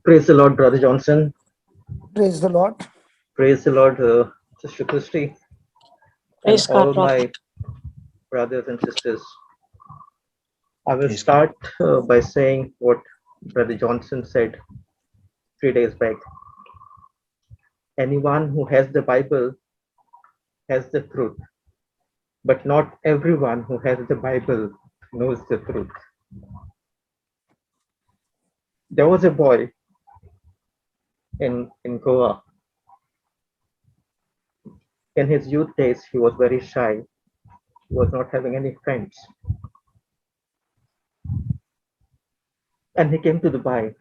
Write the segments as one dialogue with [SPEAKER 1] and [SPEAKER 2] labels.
[SPEAKER 1] Praise the Lord, Brother Johnson.
[SPEAKER 2] Praise the Lord.
[SPEAKER 1] Praise the Lord, Sister Christy, and
[SPEAKER 3] Praise
[SPEAKER 1] all
[SPEAKER 3] God,
[SPEAKER 1] my
[SPEAKER 3] Prophet.
[SPEAKER 1] brothers and sisters. I will start by saying what Brother Johnson said 3 days back. Anyone who has the Bible has the truth, but not everyone who has the Bible knows the truth. There was a boy in Goa. In his youth days, he was very shy. He was not having any friends. And he came to Dubai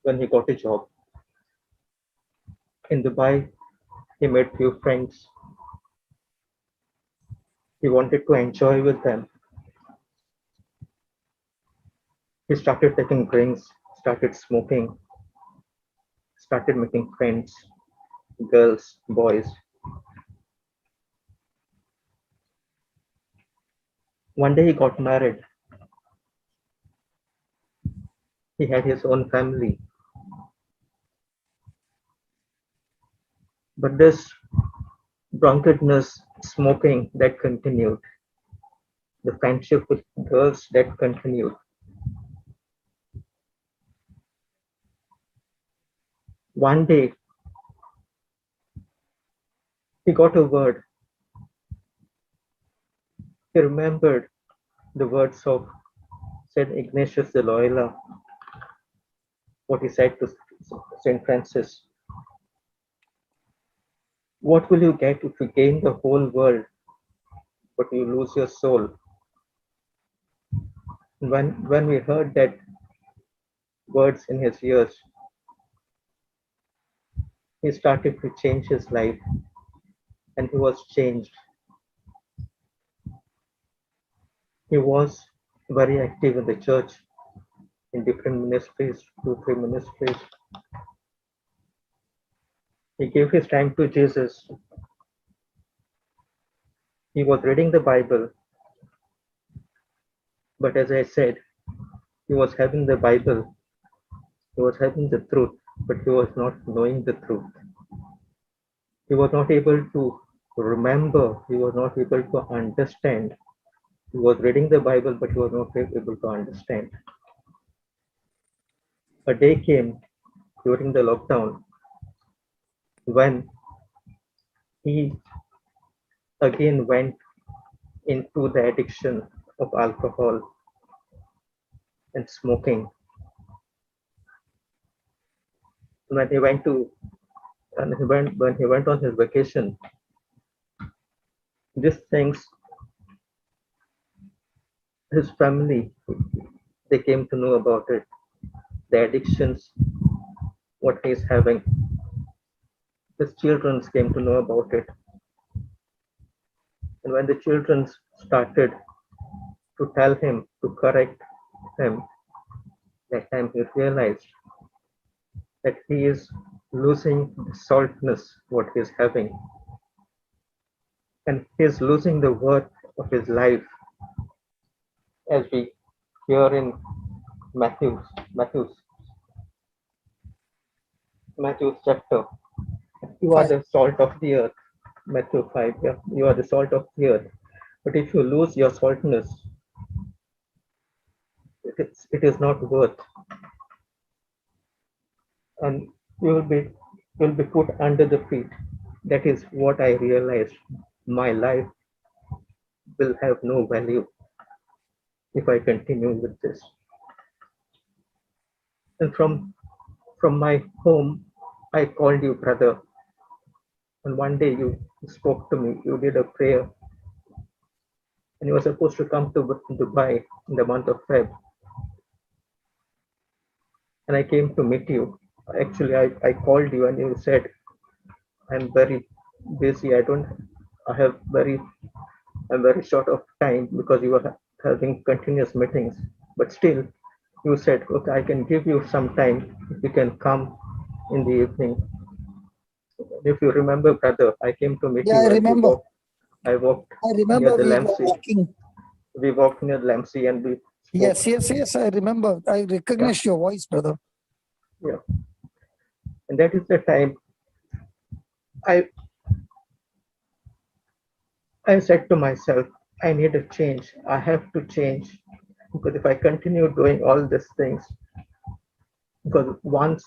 [SPEAKER 1] when he got a job. In Dubai, he made few friends. He wanted to enjoy with them. He started taking drinks, started smoking, started making friends, girls, boys. One day he got married. He had his own family. But this drunkenness, smoking, that continued. The friendship with girls, that continued. One day, he got a word. He remembered the words of Saint Ignatius de Loyola, what he said to Saint Francis. What will you get if you gain the whole world, but you lose your soul? When we heard that words in his ears, he started to change his life, and he was changed. He was very active in the church, in different ministries, 2-3 ministries. He gave his time to Jesus. He was reading the Bible, but as I said, he was having the Bible, he was having the truth, but he was not knowing the truth. He was not able to remember, he was not able to understand. He was reading the Bible, but he was not able to understand. A day came during the lockdown when he again went into the addiction of alcohol and smoking. When he went on his vacation, these things, his family, they came to know about it. The addictions, what he's having. His children came to know about it. And when the children started to tell him, to correct him, that time he realized that he is losing the saltness what he is having. And he is losing the worth of his life, as we hear in Matthew's chapter. You are the salt of the earth. Matthew 5, yeah. You are the salt of the earth. But if you lose your saltness, it is not worth. And you will be put under the feet. That is what I realized. My life will have no value if I continue with this. And from my home, I called you, brother. And one day you spoke to me, you did a prayer. And you were supposed to come to Dubai in the month of Feb. And I came to meet you. Actually, I called you and you said, I'm very busy. I'm very short of time because you were having continuous meetings. But still, you said, okay, I can give you some time if you can come in the evening. If you remember, brother, I came to meet you.
[SPEAKER 2] I remember.
[SPEAKER 1] I walked
[SPEAKER 2] near
[SPEAKER 1] the
[SPEAKER 2] we were
[SPEAKER 1] Lamsey.
[SPEAKER 2] walking.
[SPEAKER 1] We walked near Lamsey and we spoke.
[SPEAKER 2] Yes, I remember. I recognized your voice, brother.
[SPEAKER 1] Yeah. And that is the time I I said to myself, I need a change. I have to change. Because if I continue doing all these things, because once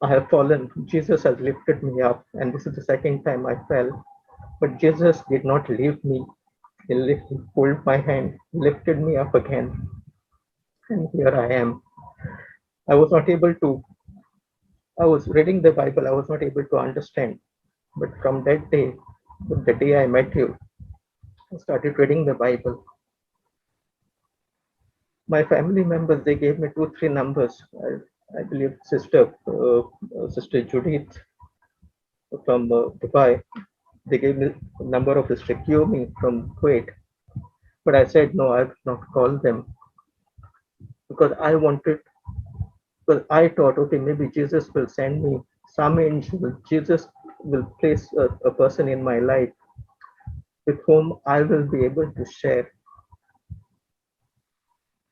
[SPEAKER 1] I have fallen, Jesus has lifted me up, and this is the second time I fell. But Jesus did not leave me. He pulled my hand, lifted me up again, and here I am. I was not able to, I was reading the Bible, I was not able to understand. But from that day, the day I met you, I started reading the Bible. My family members, they gave me two, three numbers. I believe Sister Judith from Dubai, they gave me a number of Sister Kiomi from Kuwait. But I said, no, I will not call them because I wanted, because I thought, okay, maybe Jesus will send me some angel. Jesus will place a person in my life with whom I will be able to share.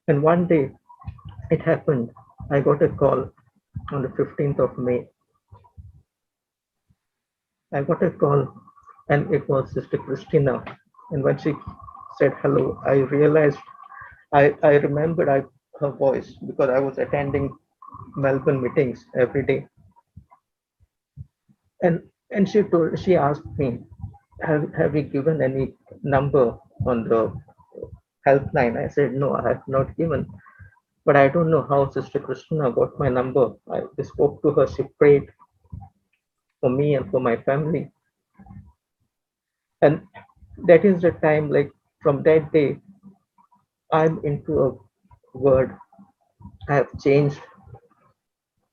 [SPEAKER 1] And one day it happened. I got a call on the 15th of May. I got a call and it was Sister Christina. And when she said hello, I realized I remembered her voice because I was attending Melbourne meetings every day. And she asked me, have you given any number on the helpline? I said, no, I have not given. But I don't know how Sister Christina got my number. I spoke to her, she prayed for me and for my family. And that is the time, like from that day, I'm into a word. I have changed.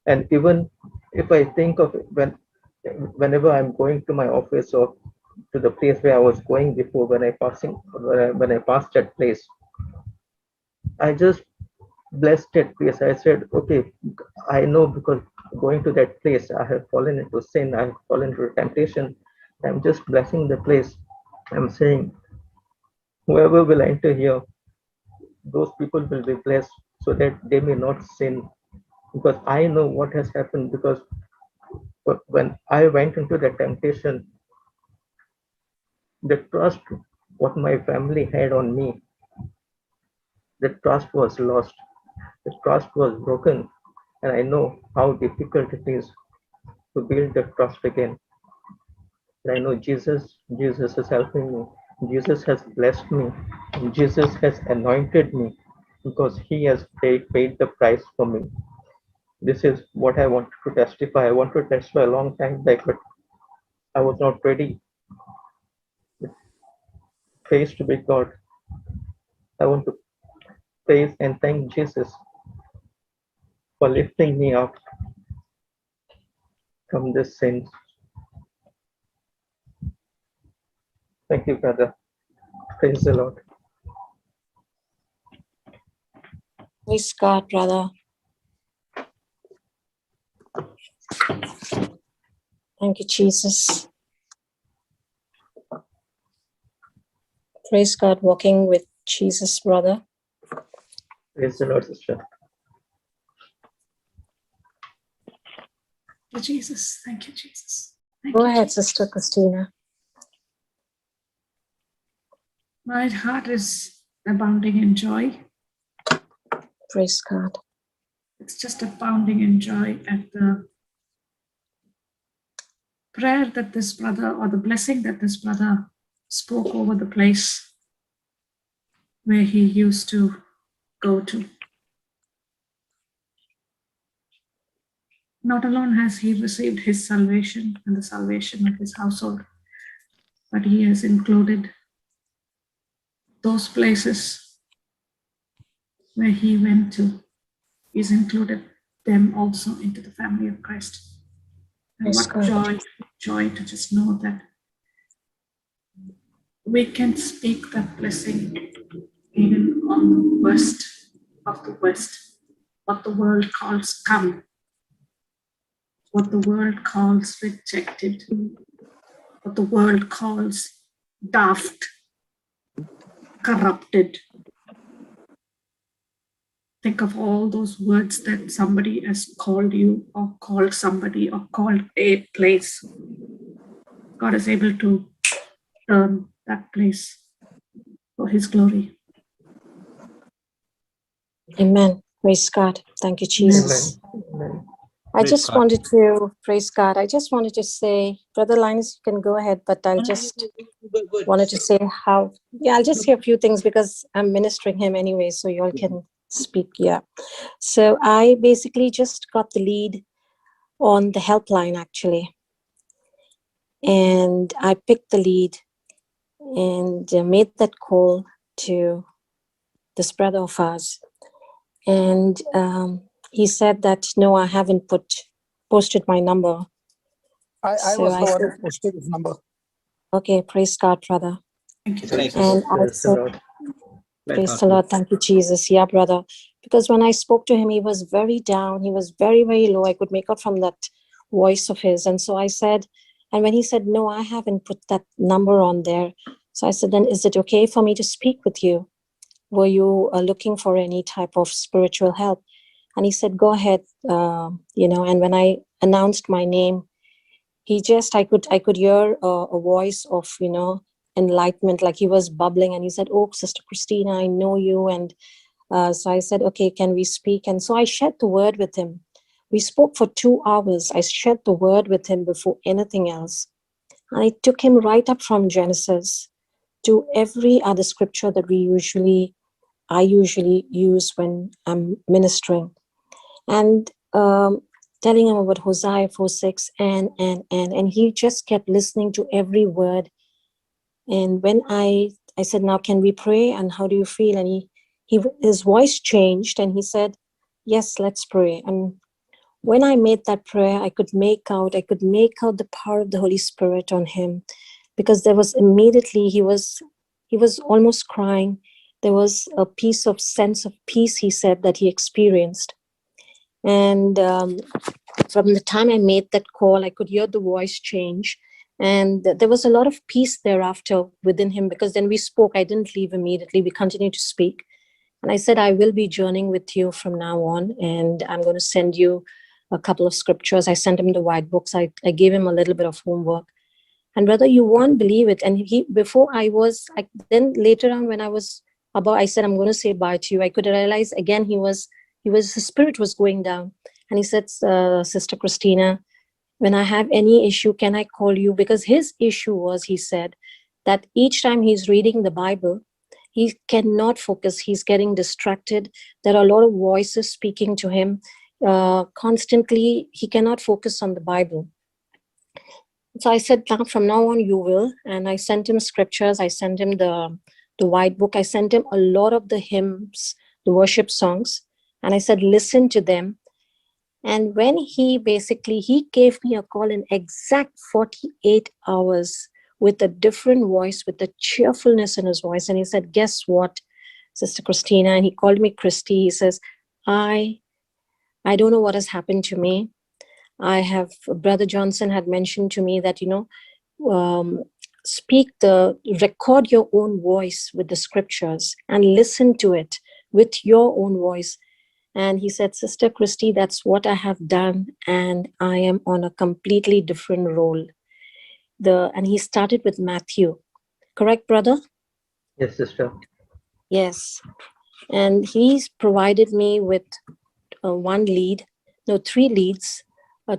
[SPEAKER 1] And even if I think of it, whenever I'm going to my office or to the place where I was going before, when I passed that place, I just blessed that place. I said, okay, I know because going to that place, I have fallen into sin, I have fallen into temptation. I'm just blessing the place. I'm saying, whoever will enter here, those people will be blessed so that they may not sin. Because I know what has happened. Because when I went into the temptation, the trust what my family had on me, the trust was lost, the trust was broken, and I know how difficult it is to build the trust again. And I know Jesus is helping me. Jesus has blessed me. Jesus has anointed me because he has paid the price for me. This is what I wanted to testify. I wanted to testify a long time back, but I was not ready. Praise to be God. I want to praise and thank Jesus for lifting me up from this sin. Thank you, brother. Praise the Lord.
[SPEAKER 3] Praise God, brother. Thank you, Jesus. Praise God, walking with Jesus, brother.
[SPEAKER 1] Praise the Lord, sister.
[SPEAKER 4] Thank you, Jesus. Thank you, Jesus.
[SPEAKER 3] Go ahead, Sister Christina.
[SPEAKER 4] My heart is abounding in joy.
[SPEAKER 3] Praise God.
[SPEAKER 4] It's just abounding in joy at the prayer that this brother, or the blessing that this brother spoke over the place where he used to go to. Not alone has he received his salvation and the salvation of his household, but he has included those places where he went to. He's included them also into the family of Christ. And
[SPEAKER 3] Praise
[SPEAKER 4] what
[SPEAKER 3] God.
[SPEAKER 4] joy to just know that we can speak that blessing even on the worst of the West, what the world calls scum, what the world calls rejected, what the world calls daft, corrupted. Think of all those words that somebody has called you, or called somebody, or called a place. God is able to turn that place for His glory.
[SPEAKER 3] Amen. Praise God. Thank you, Jesus.
[SPEAKER 1] Amen.
[SPEAKER 3] I
[SPEAKER 5] Praise
[SPEAKER 3] just
[SPEAKER 5] God.
[SPEAKER 3] wanted to praise God. I just wanted to say, Brother Linus, you can go ahead, but I just wanted to say how, I'll just say a few things because I'm ministering him anyway, so you all can speak. Yeah. So I basically just got the lead on the helpline actually. And I picked the lead and made that call to this brother of ours. And he said that, no, I haven't posted my number.
[SPEAKER 2] I was the one who posted his number.
[SPEAKER 3] Okay, praise God, brother.
[SPEAKER 4] Thank you.
[SPEAKER 5] Praise
[SPEAKER 3] And I
[SPEAKER 1] Praise the
[SPEAKER 3] said,
[SPEAKER 1] Lord.
[SPEAKER 3] praise the Lord, thank you, Jesus. Yeah, brother. Because when I spoke to him, he was very down. He was very, very low. I could make out from that voice of his. And so I said, and when he said, no, I haven't put that number on there. So I said, then is it okay for me to speak with you? Were you looking for any type of spiritual help? And he said, go ahead, and when I announced my name, he just, I could hear a voice of, enlightenment, like he was bubbling. And he said, oh, Sister Christina, I know you. And so I said, okay, can we speak? And so I shared the word with him. We spoke for 2 hours. I shared the word with him before anything else. I took him right up from Genesis to every other scripture that I usually use when I'm ministering. And telling him about Hosea 4:6 and he just kept listening to every word. And when I said, now can we pray? And how do you feel? And his voice changed and he said, yes, let's pray. And when I made that prayer, I could make out the power of the Holy Spirit on him, because there was immediately, he was almost crying. There was a sense of peace, he said, that he experienced. And from the time I made that call, I could hear the voice change. And there was a lot of peace thereafter within him, because then we spoke. I didn't leave immediately. We continued to speak. And I said, I will be journeying with you from now on. And I'm going to send you a couple of scriptures. I sent him the white books. I gave him a little bit of homework. And brother, you won't believe it. And then later on when I said, I'm going to say bye to you, I could realize again, his spirit was going down. And he said, Sister Christina, when I have any issue, can I call you? Because his issue was, he said, that each time he's reading the Bible, he cannot focus. He's getting distracted. There are a lot of voices speaking to him constantly. He cannot focus on the Bible. So I said, from now on, you will. And I sent him scriptures. I sent him the white book. I sent him a lot of the hymns, the worship songs. And I said, listen to them. And when he gave me a call in exact 48 hours with a different voice, with a cheerfulness in his voice. And he said, guess what, Sister Christina? And he called me Christy. He says, I don't know what has happened to me. Brother Johnson had mentioned to me that, record your own voice with the scriptures and listen to it with your own voice. And he said, Sister Christy, that's what I have done. And I am on a completely different role. And he started with Matthew. Correct, brother?
[SPEAKER 1] Yes, sister.
[SPEAKER 3] Yes. And he's provided me with 3 leads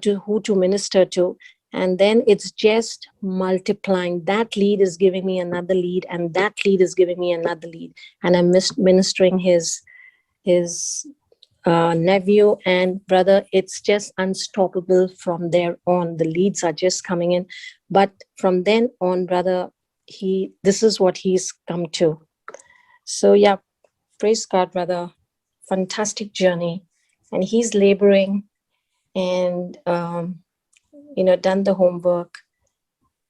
[SPEAKER 3] to minister to. And then it's just multiplying. That lead is giving me another lead, and that lead is giving me another lead. And I'm ministering his nephew and brother. It's just unstoppable from there on. The leads are just coming in. But from then on, brother, this is what he's come to. So yeah, praise God, brother. Fantastic journey. And he's laboring and, done the homework.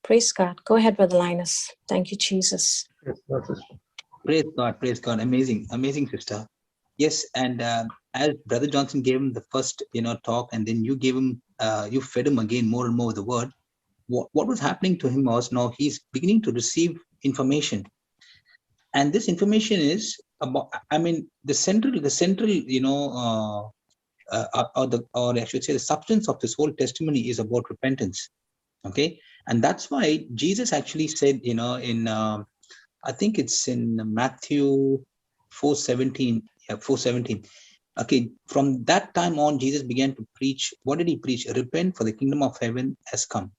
[SPEAKER 3] Praise God. Go ahead, Brother Linus. Thank you, Jesus.
[SPEAKER 1] Yes, Lord, sister.
[SPEAKER 5] Praise God, praise God. Amazing, amazing, sister. Yes, and as Brother Johnson gave him the first, talk, and then you gave him, you fed him again more and more with the word. What was happening to him was now he's beginning to receive information, and this information is about, I mean, the central, you know, or I should say the substance of this whole testimony is about repentance. Okay. And that's why Jesus actually said, you know, in, I think it's in Matthew 4:17, yeah, 4:17. Okay, from that time on, Jesus began to preach. What did he preach? Repent, for the kingdom of heaven has come.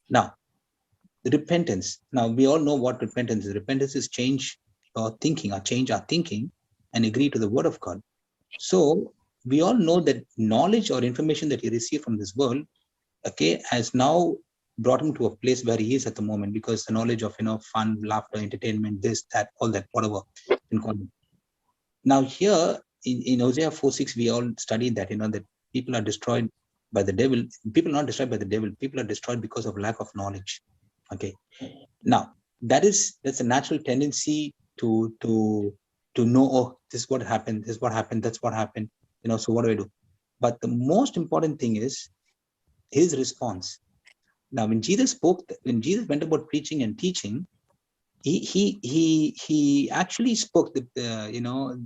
[SPEAKER 5] Now, repentance. Now, we all know what repentance is. Repentance is change our thinking, or change our thinking and agree to the word of God. So, we all know that knowledge or information that he received from this world, okay, has now brought him to a place where he is at the moment, because the knowledge of, you know, fun, laughter, entertainment, this, that, all that, whatever. Now here in Hosea 4:6, we all studied that, you know, that people are destroyed by the devil. People are not destroyed by the devil. People are destroyed because of lack of knowledge. Okay. Now that's a natural tendency to know, oh, this is what happened, this is what happened, that's what happened, you know, so what do I do? But the most important thing is his response. Now, when Jesus went about preaching and teaching, he actually spoke the, you know,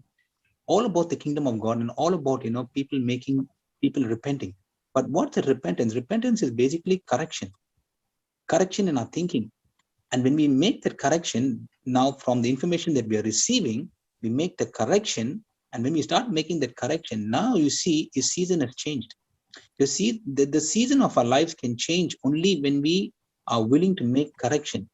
[SPEAKER 5] all about the kingdom of God and all about, you know, people repenting. But what's a repentance? Repentance is basically correction in our thinking. And when we make that correction, now from the information that we are receiving, we make the correction. And when we start making that correction, now you see his season has changed. You see, the season of our lives can change only when we are willing to make correction.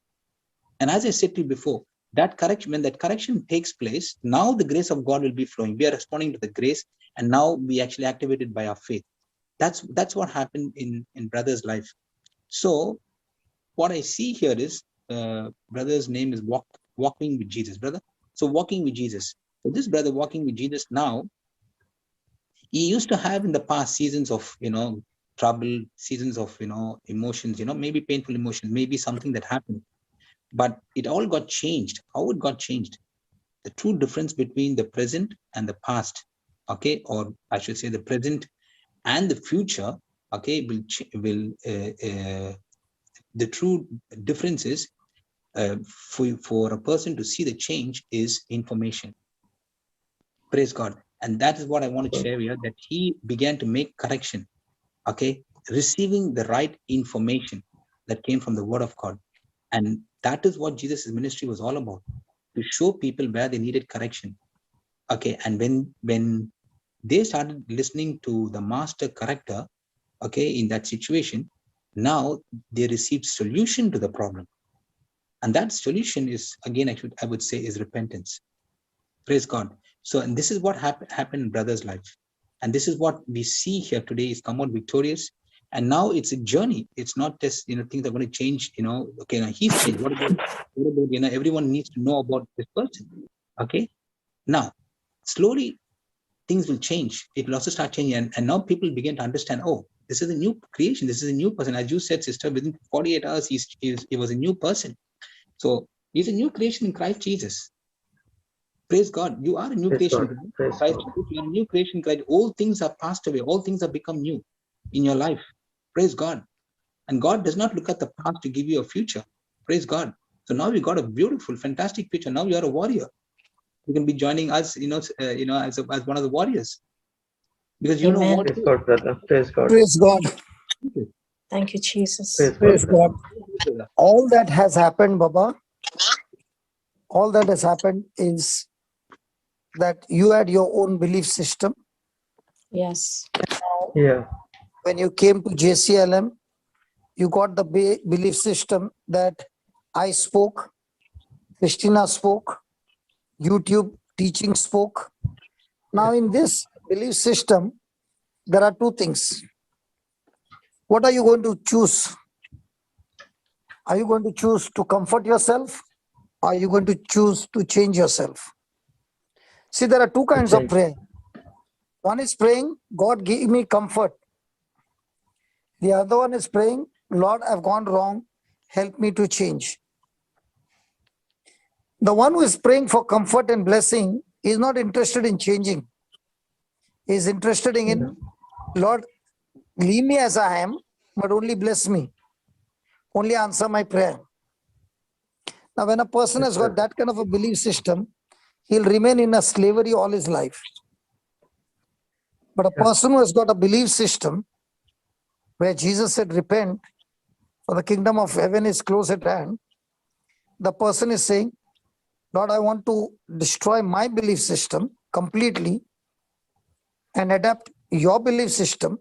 [SPEAKER 5] And as I said to you before, that correction, when that correction takes place, now the grace of God will be flowing. We are responding to the grace, and now we actually activated by our faith. That's what happened in brother's life. So what I see here is brother's name is Walking with Jesus, brother. So walking with Jesus. So this brother walking with Jesus now, he used to have in the past seasons of, you know, trouble, seasons of, you know, emotions, you know, maybe painful emotions, maybe something that happened. But it all got changed. How it got changed? The true difference between the present and the past, okay, or I should say the present and the future, okay, the true difference is for a person to see the change is information. Praise God. And that is what I want to share here, that he began to make correction, okay, receiving the right information that came from the word of God. And that is what Jesus' ministry was all about, to show people where they needed correction. Okay, and when they started listening to the master corrector, okay, in that situation, now they received solution to the problem. And that solution is, again, I would say, is repentance. Praise God. So, and this is what happened in brother's life. And this is what we see here today, is come out victorious. And now it's a journey. It's not just, you know, things are going to change, you know, okay, now he's changed. What about, you know, everyone needs to know about this person. Okay. Now, slowly things will change. It will also start changing. And now people begin to understand, oh, this is a new creation. This is a new person. As you said, sister, within 48 hours, he was a new person. So he's a new creation in Christ Jesus. Praise God. You are a new creation. Christ, you are a new creation. Christ. All things are passed away. All things have become new in your life. Praise God. And God does not look at the past to give you a future. Praise God. So now you got a beautiful, fantastic future. Now you are a warrior. You can be joining us, you know, as one of the warriors, because you know what.
[SPEAKER 1] Praise God, brother. Praise God.
[SPEAKER 2] Praise God.
[SPEAKER 3] Thank you, Jesus.
[SPEAKER 2] Praise God. All that has happened, Baba, all that has happened is that you had your own belief system.
[SPEAKER 3] Yes.
[SPEAKER 1] Yeah.
[SPEAKER 2] When you came to JCILM, you got the belief system that I spoke, Christina spoke, YouTube teaching spoke. Now in this belief system, there are two things. What are you going to choose? Are you going to choose to comfort yourself? Or are you going to choose to change yourself? See, there are two kinds of prayer. One is praying, God give me comfort. The other one is praying, Lord, I've gone wrong, help me to change. The one who is praying for comfort and blessing is not interested in changing. He is interested in, Lord, leave me as I am, but only bless me. Only answer my prayer. Now, when a person has got that kind of a belief system, he'll remain in a slavery all his life. But a person who has got a belief system where Jesus said, repent, for the kingdom of heaven is close at hand, the person is saying, Lord, I want to destroy my belief system completely and adapt your belief system.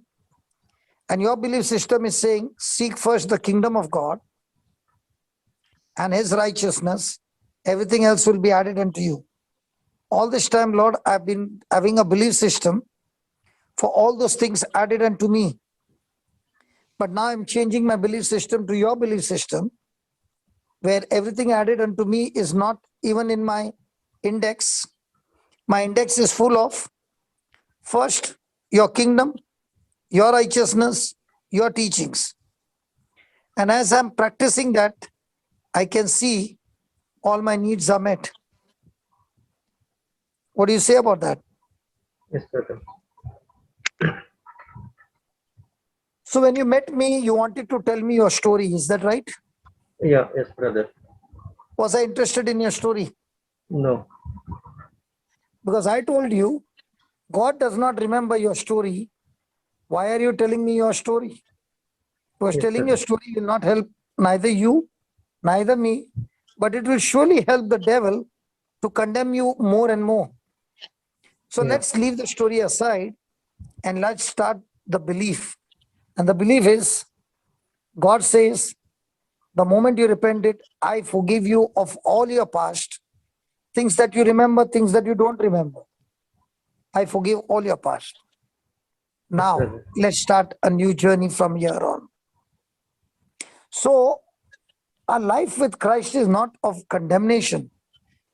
[SPEAKER 2] And your belief system is saying, seek first the kingdom of God and his righteousness. Everything else will be added unto you. All this time, Lord, I've been having a belief system for all those things added unto me. But now I'm changing my belief system to your belief system, where everything added unto me is not even in my index. My index is full of first your kingdom, your righteousness, your teachings. And as I'm practicing that, I can see all my needs are met. What do you say about that?
[SPEAKER 1] Yes, brother.
[SPEAKER 2] So when you met me, you wanted to tell me your story. Is that right?
[SPEAKER 1] Yeah, yes, brother.
[SPEAKER 2] Was I interested in your story?
[SPEAKER 1] No.
[SPEAKER 2] Because I told you, God does not remember your story. Why are you telling me your story? Because
[SPEAKER 1] Yes,
[SPEAKER 2] telling
[SPEAKER 1] brother.
[SPEAKER 2] your story will not help neither you, neither me, but it will surely help the devil to condemn you more and more. So
[SPEAKER 1] Yeah.
[SPEAKER 2] let's leave the story aside and let's start the belief. And the belief is, God says, the moment you repented, I forgive you of all your past, things that you remember, things that you don't remember. I forgive all your past.
[SPEAKER 1] Yes,
[SPEAKER 2] Now,
[SPEAKER 1] brother.
[SPEAKER 2] let's start a new journey from here on. So, our life with Christ is not of condemnation.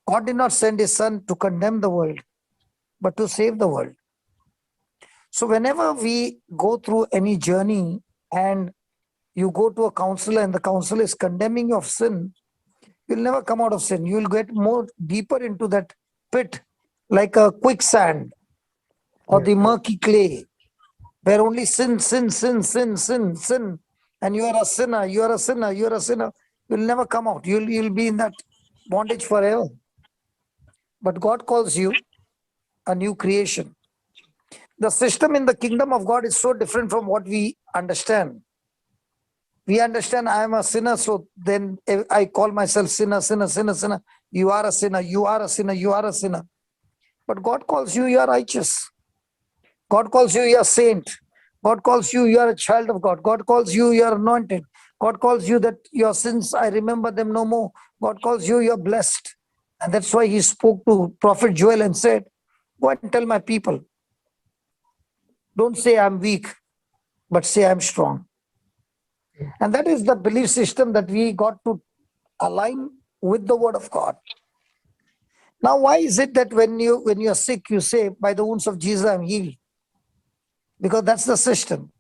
[SPEAKER 2] God did not send his son to condemn the world, but to save the world. So, whenever we go through any journey and you go to a counselor and the counselor is condemning you of sin, you'll never come out of sin. You'll get more deeper into that pit, like a quicksand or
[SPEAKER 1] Yes,
[SPEAKER 2] the
[SPEAKER 1] brother.
[SPEAKER 2] murky clay, where only sin, sin, sin, sin, sin, sin. And you are a sinner, you are a sinner, you are a sinner. You'll never come out. You'll be in that bondage forever. But God calls you a new creation. The system in the kingdom of God is so different from what we understand. We understand I am a sinner, so then I call myself sinner, sinner, sinner, sinner. You are a sinner, you are a sinner, you are a sinner. But God calls you, you are righteous. God calls you, you are saint. God calls you, you are a child of God. God calls you, you are anointed. God calls you that your sins, I remember them no more. God calls you, you are blessed. And that's why he spoke to Prophet Joel and said, go and tell my people, don't say I'm weak, but say I'm strong. And that is the belief system that we got to align with the word of God. Now, why is it that when you're sick, you say, by the wounds of Jesus, I'm healed? Because that's the system.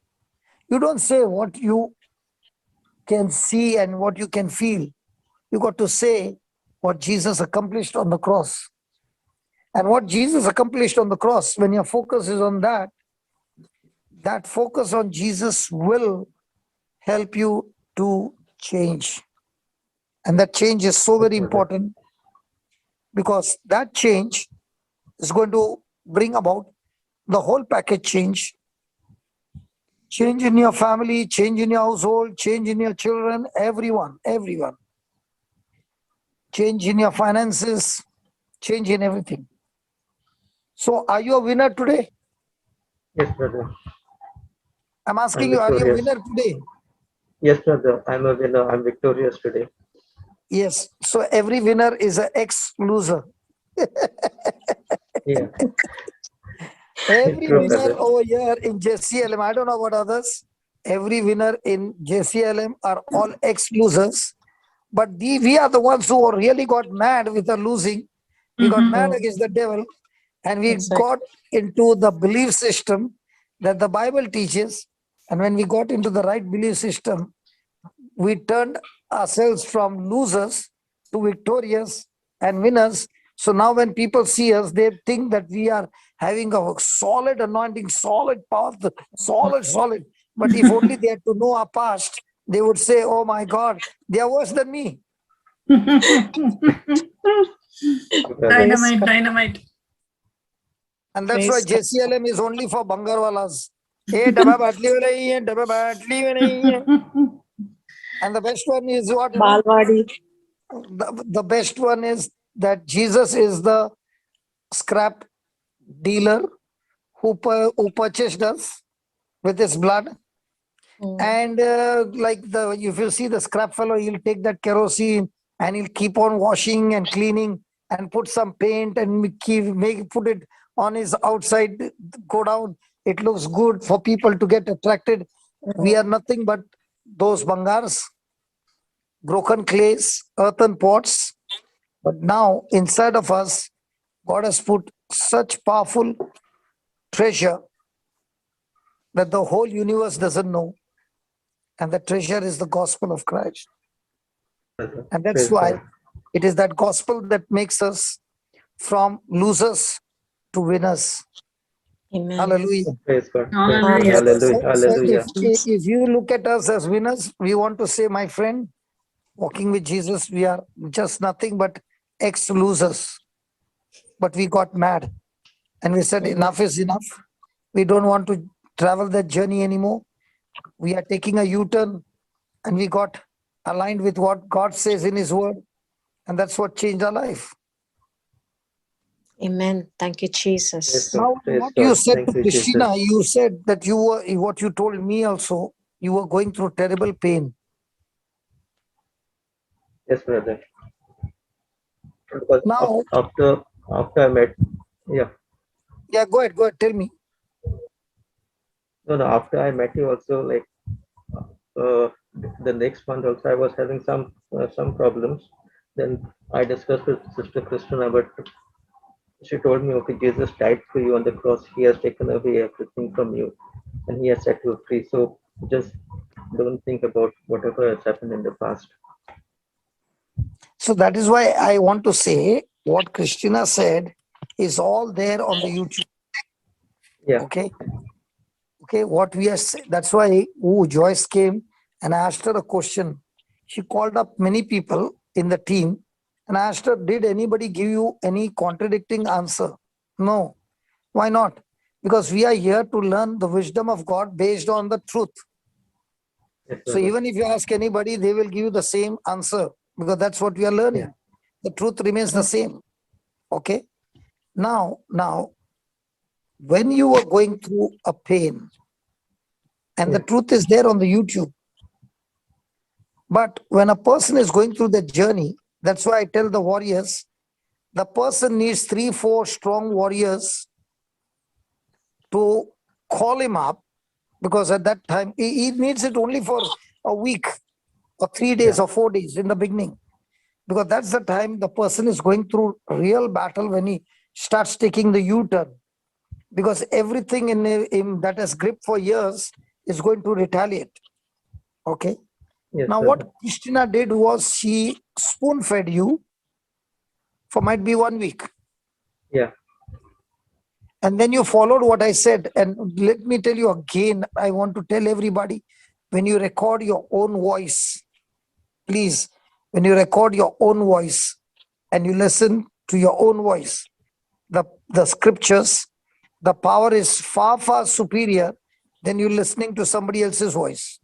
[SPEAKER 2] You don't say what you can see and what you can feel. You got to say what Jesus accomplished on the cross. And what Jesus accomplished on the cross, when your focus is on that, that focus on Jesus will help you to change. And that change is so
[SPEAKER 1] Yes,
[SPEAKER 2] very
[SPEAKER 1] brother.
[SPEAKER 2] important, because that change is going to bring about the whole package change. Change in your family, change in your household, change in your children, everyone. Change in your finances, change in everything. So are you a winner today?
[SPEAKER 1] Yes, brother.
[SPEAKER 2] I'm
[SPEAKER 1] I'm
[SPEAKER 2] asking you, are you a
[SPEAKER 1] victorious.
[SPEAKER 2] winner today?
[SPEAKER 1] Yes, brother. I'm a winner. I'm victorious today.
[SPEAKER 2] Yes. So every winner is an ex-loser.
[SPEAKER 1] Yeah.
[SPEAKER 2] Every
[SPEAKER 1] True,
[SPEAKER 2] winner
[SPEAKER 1] brother.
[SPEAKER 2] over here in JCILM, I don't know about others, every winner in JCILM are all ex-losers. But we are the ones who really got mad with the losing. We got mad
[SPEAKER 3] Mm.
[SPEAKER 2] against the devil, and we
[SPEAKER 3] Exactly.
[SPEAKER 2] got into the belief system that the Bible teaches. And when we got into the right belief system, we turned ourselves from losers to victorious and winners. So now when people see us, they think that we are having a solid anointing, solid path, solid. But if only they had to know our past, they would say, oh my God, they are worse than me.
[SPEAKER 4] Dynamite, dynamite.
[SPEAKER 2] And that's why
[SPEAKER 3] Praise
[SPEAKER 2] JCILM is only for Bangarwalas. Hey, dabba batli mein nahi hai, dabba batli mein nahi hai. And the best one is what? You know?
[SPEAKER 3] Balwadi.
[SPEAKER 2] The best one is that Jesus is the scrap dealer who purchased us with his blood. And like if you see the scrap fellow, he'll take that kerosene and he'll keep on washing and cleaning and put some paint and put it on his outside, go down. It looks good for people to get attracted. We are nothing but those bangars, broken clays, earthen pots. But now inside of us, God has put such powerful treasure that the whole universe doesn't know. And the treasure is the gospel of Christ. And that's
[SPEAKER 1] Praise
[SPEAKER 2] why
[SPEAKER 1] God.
[SPEAKER 2] it is that gospel that makes us from losers to winners.
[SPEAKER 3] Amen.
[SPEAKER 2] Hallelujah.
[SPEAKER 1] Praise God.
[SPEAKER 4] Hallelujah.
[SPEAKER 1] Hallelujah.
[SPEAKER 2] So
[SPEAKER 1] Hallelujah.
[SPEAKER 2] if you look at us as winners, we want to say, my friend, walking with Jesus, we are just nothing but ex-losers. But we got mad and we said, enough is enough. We don't want to travel that journey anymore. We are taking a U-turn and we got aligned with what God says in his word. And that's what changed our life.
[SPEAKER 3] Amen. Thank you,
[SPEAKER 1] Praise
[SPEAKER 3] Jesus.
[SPEAKER 1] God.
[SPEAKER 2] Now,
[SPEAKER 1] Praise
[SPEAKER 2] what
[SPEAKER 1] God.
[SPEAKER 2] you said
[SPEAKER 1] Thank
[SPEAKER 2] to
[SPEAKER 1] you,
[SPEAKER 2] Christina,
[SPEAKER 1] Jesus.
[SPEAKER 2] you said that you were, what you told me also, you were going through terrible pain.
[SPEAKER 1] Yes, brother. Because
[SPEAKER 2] Now,
[SPEAKER 1] after I met, yeah,
[SPEAKER 2] yeah, go ahead, tell me.
[SPEAKER 1] no, after I met you also, like uh, the next month also, I was having some problems. Then I discussed with Sister Christina, but she told me, okay, Jesus died for you on the cross. He has taken away everything from you, and He has set you free. So just don't think about whatever has happened in the past.
[SPEAKER 2] So that is why I want to say what Christina said is all there on the YouTube.
[SPEAKER 1] Yeah.
[SPEAKER 2] Okay. Okay. What we are saying, that's why Joyce came and I asked her a question. She called up many people in the team and I asked her, did anybody give you any contradicting answer? No. Why not? Because we are here to learn the wisdom of God based on the truth.
[SPEAKER 1] Yes,
[SPEAKER 2] So
[SPEAKER 1] brother.
[SPEAKER 2] even if you ask anybody, they will give you the same answer because that's what we are learning. The truth remains the same. Okay. Now, when you were going through a pain, and the truth is there on the YouTube, but when a person is going through the journey, that's why I tell the warriors, the person needs 3-4 strong warriors to call him up, because at that time he needs it only for a week or 3 days or 4 days in the beginning, because that's the time the person is going through real battle when he starts taking the U-turn, because everything in him that has gripped for years is going to retaliate. Okay.
[SPEAKER 1] Yes,
[SPEAKER 2] Now
[SPEAKER 1] brother.
[SPEAKER 2] what Christina did was she spoon fed you for might be 1 week.
[SPEAKER 1] Yeah.
[SPEAKER 2] And then you followed what I said. And let me tell you again, I want to tell everybody, when you record your own voice, please, when you record your own voice and you listen to your own voice, the scriptures, the power is far, far superior than you listening to somebody else's voice.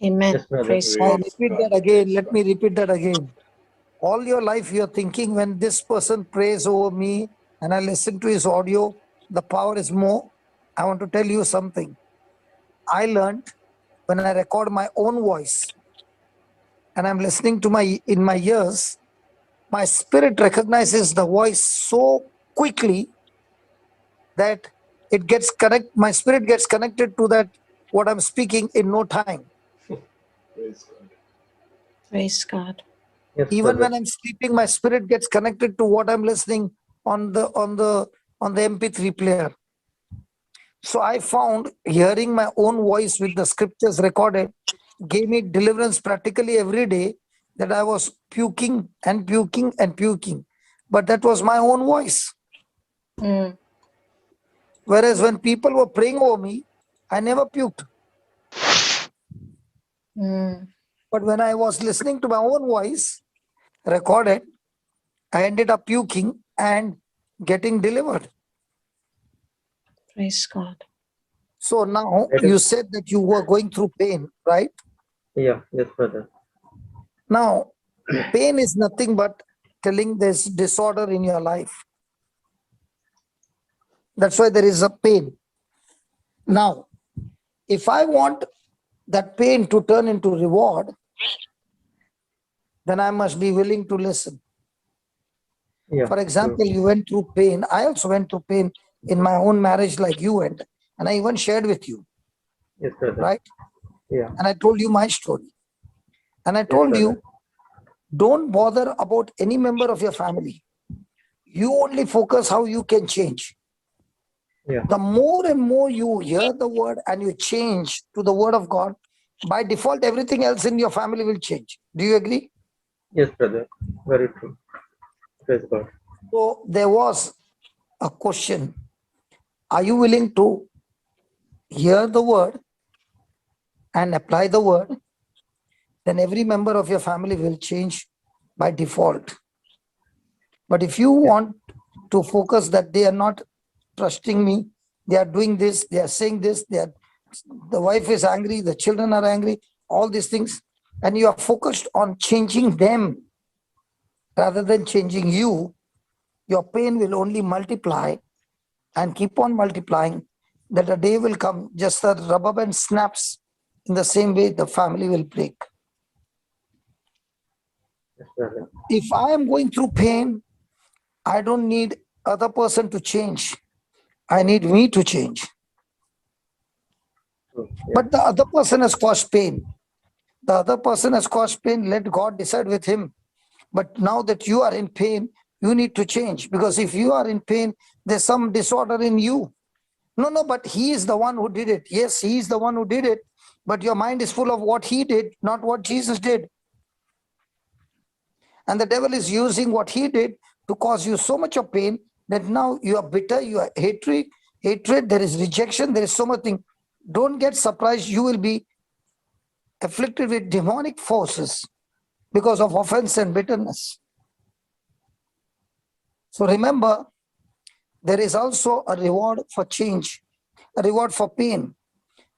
[SPEAKER 3] Amen.
[SPEAKER 1] Yes, brother.
[SPEAKER 3] Praise
[SPEAKER 2] I
[SPEAKER 3] God.
[SPEAKER 2] repeat that again. Let me repeat that again. All your life, you're thinking, when this person prays over me and I listen to his audio, the power is more. I want to tell you something. I learned when I record my own voice and I'm listening to in my ears, my spirit recognizes the voice so quickly that my spirit gets connected to that, what I'm speaking in no time.
[SPEAKER 3] Praise God.
[SPEAKER 1] Yes,
[SPEAKER 2] Even
[SPEAKER 1] brother.
[SPEAKER 2] when I'm sleeping, my spirit gets connected to what I'm listening on the MP3 player. So I found hearing my own voice with the scriptures recorded gave me deliverance practically every day, that I was puking and puking and puking. But that was my own voice.
[SPEAKER 3] Mm.
[SPEAKER 2] Whereas when people were praying over me, I never puked.
[SPEAKER 3] Mm.
[SPEAKER 2] But when I was listening to my own voice, recorded. I ended up puking and getting delivered.
[SPEAKER 3] Praise God.
[SPEAKER 2] So now
[SPEAKER 1] That
[SPEAKER 2] you
[SPEAKER 1] is,
[SPEAKER 2] said that you were going through pain, right?
[SPEAKER 1] yeah, yes, brother.
[SPEAKER 2] Now, pain is nothing but telling there's disorder in your life. That's why there is a pain. Now, if I want that pain to turn into reward, then I must be willing to listen.
[SPEAKER 1] Yeah,
[SPEAKER 2] For
[SPEAKER 1] true.
[SPEAKER 2] example, you went through pain. I also went through pain in my own marriage like you went. And I even shared with you,
[SPEAKER 1] Yes, brother.
[SPEAKER 2] right?
[SPEAKER 1] Yeah,
[SPEAKER 2] And I told you my story. And I
[SPEAKER 1] yes,
[SPEAKER 2] told
[SPEAKER 1] brother.
[SPEAKER 2] you, don't bother about any member of your family. You only focus how you can change.
[SPEAKER 1] Yeah,
[SPEAKER 2] The more and more you hear the word and you change to the word of God, by default, everything else in your family will change. Do you agree?
[SPEAKER 1] yes, brother. Very true. Praise God.
[SPEAKER 2] So there was a question. Are you willing to hear the word and apply the word? Then every member of your family will change by default. But if you
[SPEAKER 1] Yes,
[SPEAKER 2] want to focus that they are not trusting me, they are doing this, they are saying this, the wife is angry, the children are angry, all these things, and you are focused on changing them rather than changing you, your pain will only multiply and keep on multiplying. That a day will come, just the rubber band snaps, in the same way the family will break.
[SPEAKER 1] yes, brother.
[SPEAKER 2] If I am going through pain, I don't need other person to change. I need me to change.
[SPEAKER 1] True. Yeah,
[SPEAKER 2] But the other person has caused pain. The other person has caused pain. Let God decide with him. But now that you are in pain, you need to change. Because if you are in pain, there's some disorder in you. No, but he is the one who did it. Yes, he is the one who did it. But your mind is full of what he did, not what Jesus did. And the devil is using what he did to cause you so much of pain that now you are bitter, you are hatred, there is rejection, there is so much thing. Don't get surprised, you will be afflicted with demonic forces because of offense and bitterness. So remember, there is also a reward for change, a reward for pain.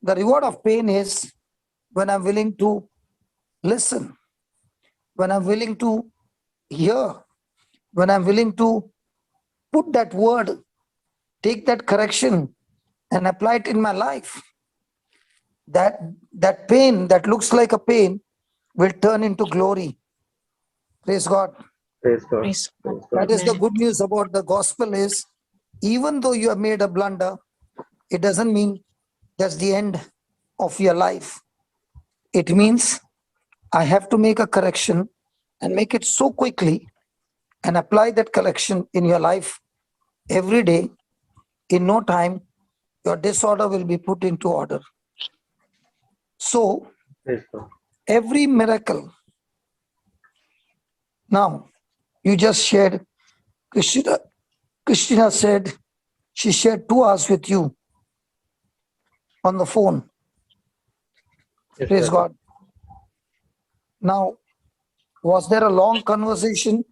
[SPEAKER 2] The reward of pain is when I'm willing to listen, when I'm willing to hear, when I'm willing to put that word, take that correction and apply it in my life. That pain that looks like a pain will turn into glory. Praise God.
[SPEAKER 1] praise God.
[SPEAKER 3] Praise God.
[SPEAKER 1] Praise God.
[SPEAKER 2] That is the
[SPEAKER 3] Amen.
[SPEAKER 2] good news about the gospel is, even though you have made a blunder, it doesn't mean that's the end of your life. It means I have to make a correction and make it so quickly and apply that correction in your life every day. In no time, your disorder will be put into order. So
[SPEAKER 1] Praise God.
[SPEAKER 2] every miracle, now you just shared, Christina said she shared 2 hours with you on the phone.
[SPEAKER 1] Yes,
[SPEAKER 2] Praise
[SPEAKER 1] brother.
[SPEAKER 2] God. Now, was there a long conversation?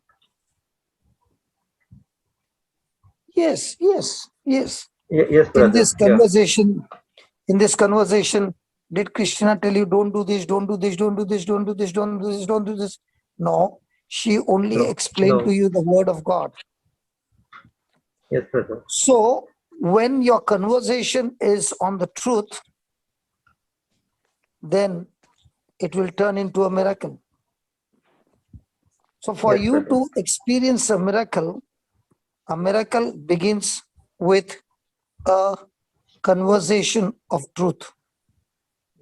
[SPEAKER 2] Yes.
[SPEAKER 1] Yes,
[SPEAKER 2] In
[SPEAKER 1] brother.
[SPEAKER 2] this
[SPEAKER 1] Yeah.
[SPEAKER 2] conversation, did Christina tell you don't do this, don't do this, don't do this, don't do this, don't do this, don't do this? No, she only
[SPEAKER 1] No,
[SPEAKER 2] explained to
[SPEAKER 1] no.
[SPEAKER 2] you the word of God.
[SPEAKER 1] Yes, brother.
[SPEAKER 2] So when your conversation is on the truth, then it will turn into a miracle. So for
[SPEAKER 1] Yes,
[SPEAKER 2] you
[SPEAKER 1] brother.
[SPEAKER 2] to experience a miracle begins with a conversation of truth.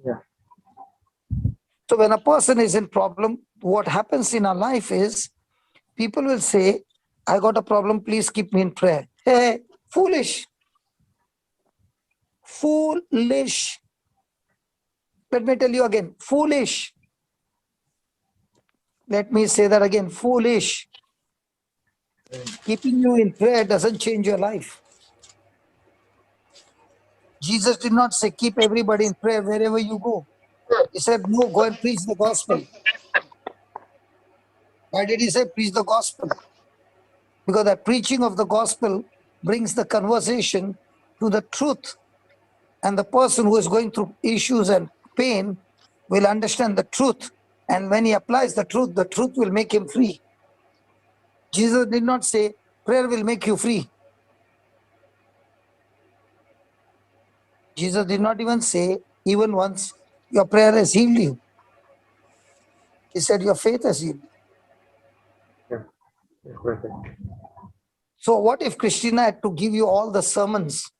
[SPEAKER 1] Yeah.
[SPEAKER 2] So when a person is in problem, what happens in our life is people will say, I got a problem, please keep me in prayer. Hey, foolish. Foolish. Let me tell you again, foolish. Let me say that again, foolish. Keeping you in prayer doesn't change your life. Jesus did not say, keep everybody in prayer wherever you go. He said, no, go and preach the gospel. Why did he say preach the gospel? Because the preaching of the gospel brings the conversation to the truth. And the person who is going through issues and pain will understand the truth. And when he applies the truth will make him free. Jesus did not say prayer will make you free. Jesus did not even say, even once your prayer has healed you. He said your faith has healed you.
[SPEAKER 1] Yeah. Yes, brother.
[SPEAKER 2] So what if Christina had to give you all the sermons,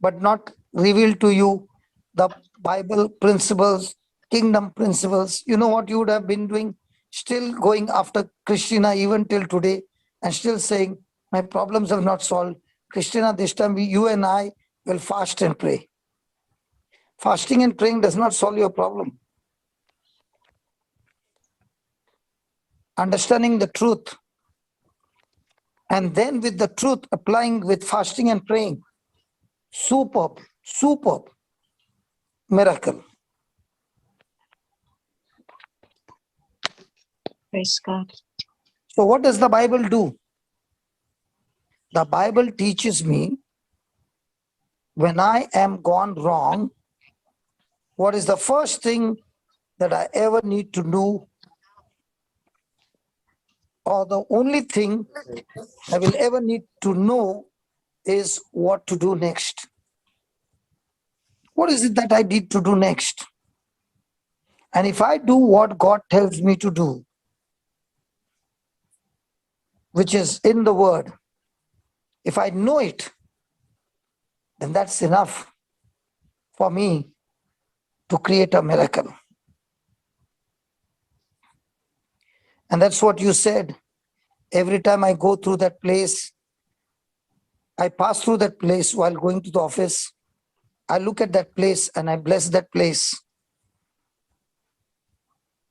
[SPEAKER 2] but not reveal to you the Bible principles, kingdom principles? You know what you would have been doing? Still going after Christina even till today and still saying, my problems have not solved. Christina, this time you and I will fast and pray. Fasting and praying does not solve your problem. Understanding the truth, and then with the truth applying with fasting and praying, superb miracle.
[SPEAKER 3] Praise God.
[SPEAKER 2] So what does the Bible do? The Bible teaches me when I am gone wrong, what is the first thing that I ever need to do, or the only thing I will ever need to know is what to do next. What is it that I need to do next? And if I do what God tells me to do, which is in the word, if I know it, then that's enough for me to create a miracle. And that's what you said. Every time I go through that place, I pass through that place while going to the office, I look at that place and I bless that place.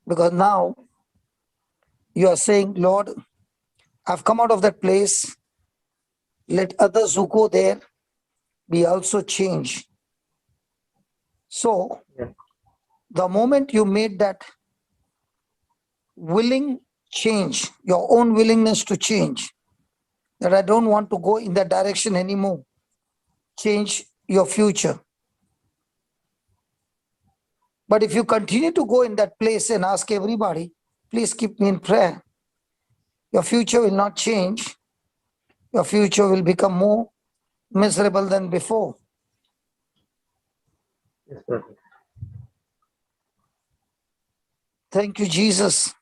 [SPEAKER 2] Because now you are saying, Lord, I've come out of that place. Let others who go there be also changed. So
[SPEAKER 1] Yeah.
[SPEAKER 2] the moment you made that willing change, your own willingness to change, that I don't want to go in that direction anymore, change your future. But if you continue to go in that place and ask everybody, please keep me in prayer, your future will not change. Your future will become more miserable than before.
[SPEAKER 1] Yes, brother.
[SPEAKER 3] Thank you, Jesus.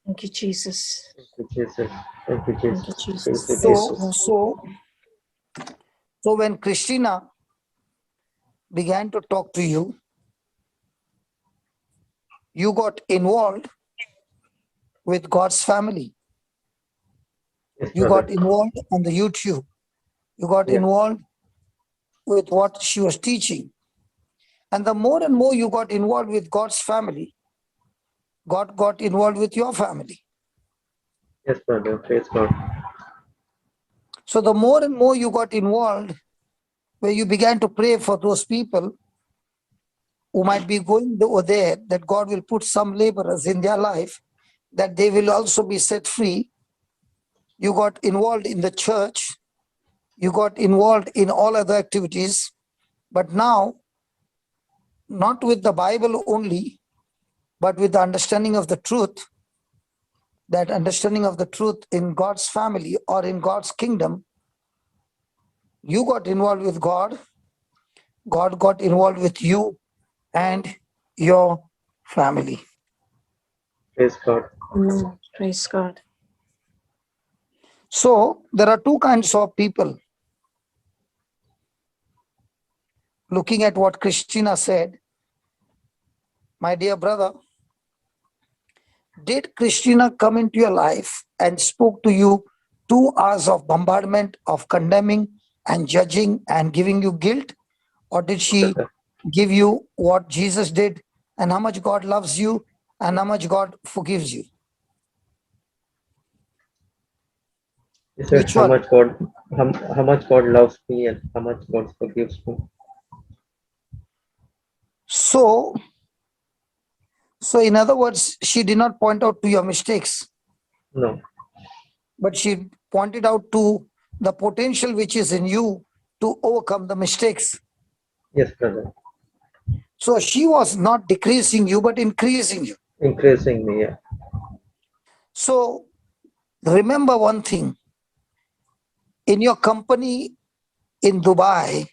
[SPEAKER 1] Thank you, Jesus. Thank you, Jesus.
[SPEAKER 3] Thank you,
[SPEAKER 1] Thank
[SPEAKER 3] Jesus.
[SPEAKER 1] you,
[SPEAKER 2] So,
[SPEAKER 1] Jesus.
[SPEAKER 2] so, so when Christina began to talk to you, you got involved with God's family.
[SPEAKER 1] Yes,
[SPEAKER 2] You
[SPEAKER 1] brother.
[SPEAKER 2] got involved on the YouTube. You got
[SPEAKER 1] Yeah.
[SPEAKER 2] involved with what she was teaching. And the more and more you got involved with God's family, God got involved with your family.
[SPEAKER 1] Yes, brother. Praise God.
[SPEAKER 2] So the more and more you got involved, where you began to pray for those people who might be going over there, that God will put some laborers in their life, that they will also be set free. You got involved in the church. You got involved in all other activities. But now, not with the Bible only, but with the understanding of the truth, that understanding of the truth in God's family or in God's kingdom, you got involved with God. God got involved with you and your family.
[SPEAKER 1] Praise God.
[SPEAKER 3] Amen. Praise God.
[SPEAKER 2] So there are two kinds of people. Looking at what Christina said, my dear brother, did Christina come into your life and spoke to you 2 hours of bombardment, of condemning and judging and giving you guilt? Or did she give you what Jesus did and how much God loves you and how much God forgives you?
[SPEAKER 1] He said
[SPEAKER 2] Which one?
[SPEAKER 1] how much God loves me and how much God forgives me.
[SPEAKER 2] So in other words, she did not point out to your mistakes.
[SPEAKER 1] No.
[SPEAKER 2] but she pointed out to the potential which is in you to overcome the mistakes.
[SPEAKER 1] Yes, brother.
[SPEAKER 2] So she was not decreasing you, but increasing you.
[SPEAKER 1] Increasing me. Yeah.
[SPEAKER 2] So remember one thing, in your company in Dubai,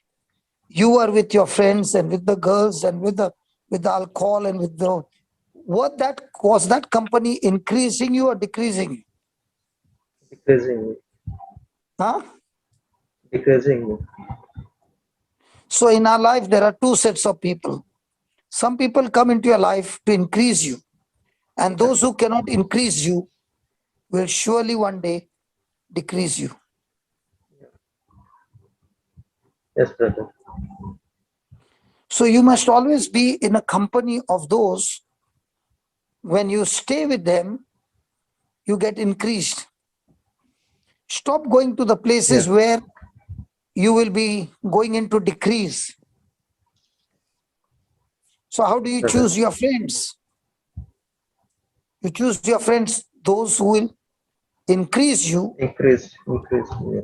[SPEAKER 2] you were with your friends and with the girls and with the alcohol and with the, was that company increasing you or decreasing you?
[SPEAKER 1] Decreasing me.
[SPEAKER 2] Huh?
[SPEAKER 1] Decreasing me.
[SPEAKER 2] So in our life, there are two sets of people. Some people come into your life to increase you, and those who cannot increase you will surely one day decrease you.
[SPEAKER 1] Yes, brother.
[SPEAKER 2] So you must always be in a company of those, when you stay with them, you get increased. Stop going to the places
[SPEAKER 1] Yeah.
[SPEAKER 2] where you will be going into decrease. So how do you
[SPEAKER 1] Brother.
[SPEAKER 2] choose your friends? You choose your friends, those who will increase you,
[SPEAKER 1] Increase me.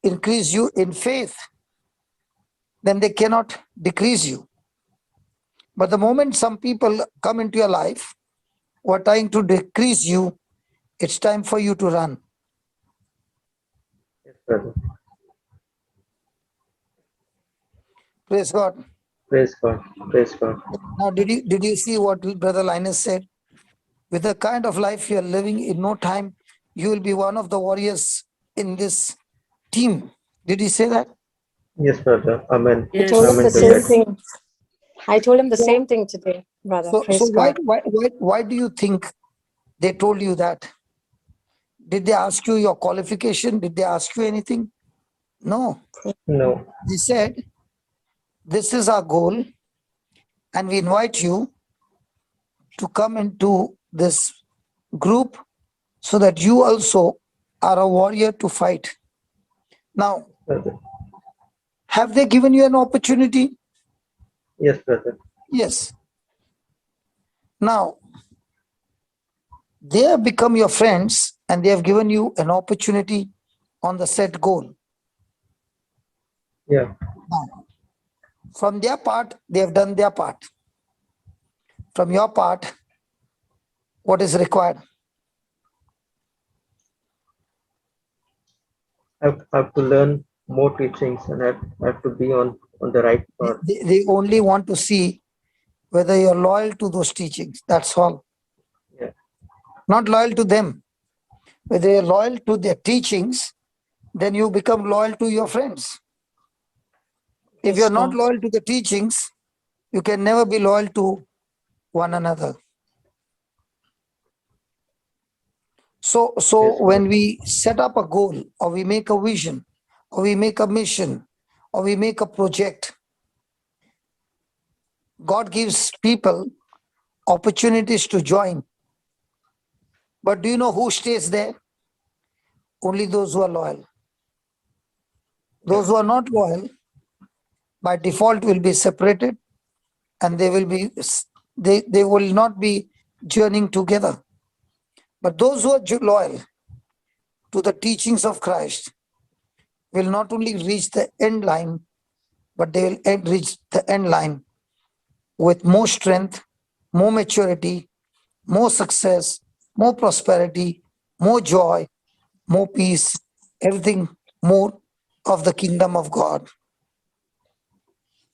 [SPEAKER 2] increase you in faith. Then they cannot decrease you. But the moment some people come into your life who are trying to decrease you, it's time for you to run.
[SPEAKER 1] Yes, brother.
[SPEAKER 2] Praise God.
[SPEAKER 1] Praise God. Praise God.
[SPEAKER 2] Now, did you see what Brother Linus said? With the kind of life you are living, in no time, you will be one of the warriors in this team. Did he say that?
[SPEAKER 1] Yes, brother. Amen.
[SPEAKER 3] I told him
[SPEAKER 1] Amen
[SPEAKER 3] the
[SPEAKER 4] Yes,
[SPEAKER 1] to
[SPEAKER 3] same
[SPEAKER 1] that.
[SPEAKER 4] yes.
[SPEAKER 3] thing. I told him the
[SPEAKER 2] So,
[SPEAKER 3] same thing today, brother.
[SPEAKER 2] so
[SPEAKER 3] Praise God.
[SPEAKER 2] why do you think they told you that? Did they ask you your qualification? Did they ask you anything? No.
[SPEAKER 1] No.
[SPEAKER 2] They said, this is our goal, and we invite you to come into this group so that you also are a warrior to fight. Now,
[SPEAKER 1] Brother.
[SPEAKER 2] have they given you an opportunity?
[SPEAKER 1] Yes, brother.
[SPEAKER 2] Yes. Now, they have become your friends and they have given you an opportunity on the set goal.
[SPEAKER 1] Yeah.
[SPEAKER 2] Now, from their part, they have done their part. From your part, what is required?
[SPEAKER 1] I have to learn more teachings and I have to be on the right path.
[SPEAKER 2] They only want to see whether you're loyal to those teachings. That's all.
[SPEAKER 1] Yeah.
[SPEAKER 2] Not loyal to them. Whether you're loyal to their teachings, then you become loyal to your friends. If
[SPEAKER 3] Praise
[SPEAKER 2] you're not
[SPEAKER 3] God.
[SPEAKER 2] loyal to the teachings, you can never be loyal to one another. So
[SPEAKER 1] Yes,
[SPEAKER 2] when
[SPEAKER 1] brother.
[SPEAKER 2] we set up a goal, or we make a vision, or we make a mission, or we make a project, God gives people opportunities to join. But do you know who stays there? Only those who are loyal.
[SPEAKER 1] Yeah.
[SPEAKER 2] Those who are not loyal, by default, will be separated, and they will not be journeying together. But those who are loyal to the teachings of Christ will not only reach the end line, but they will reach the end line with more strength, more maturity, more success, more prosperity, more joy, more peace, everything more of the kingdom of God.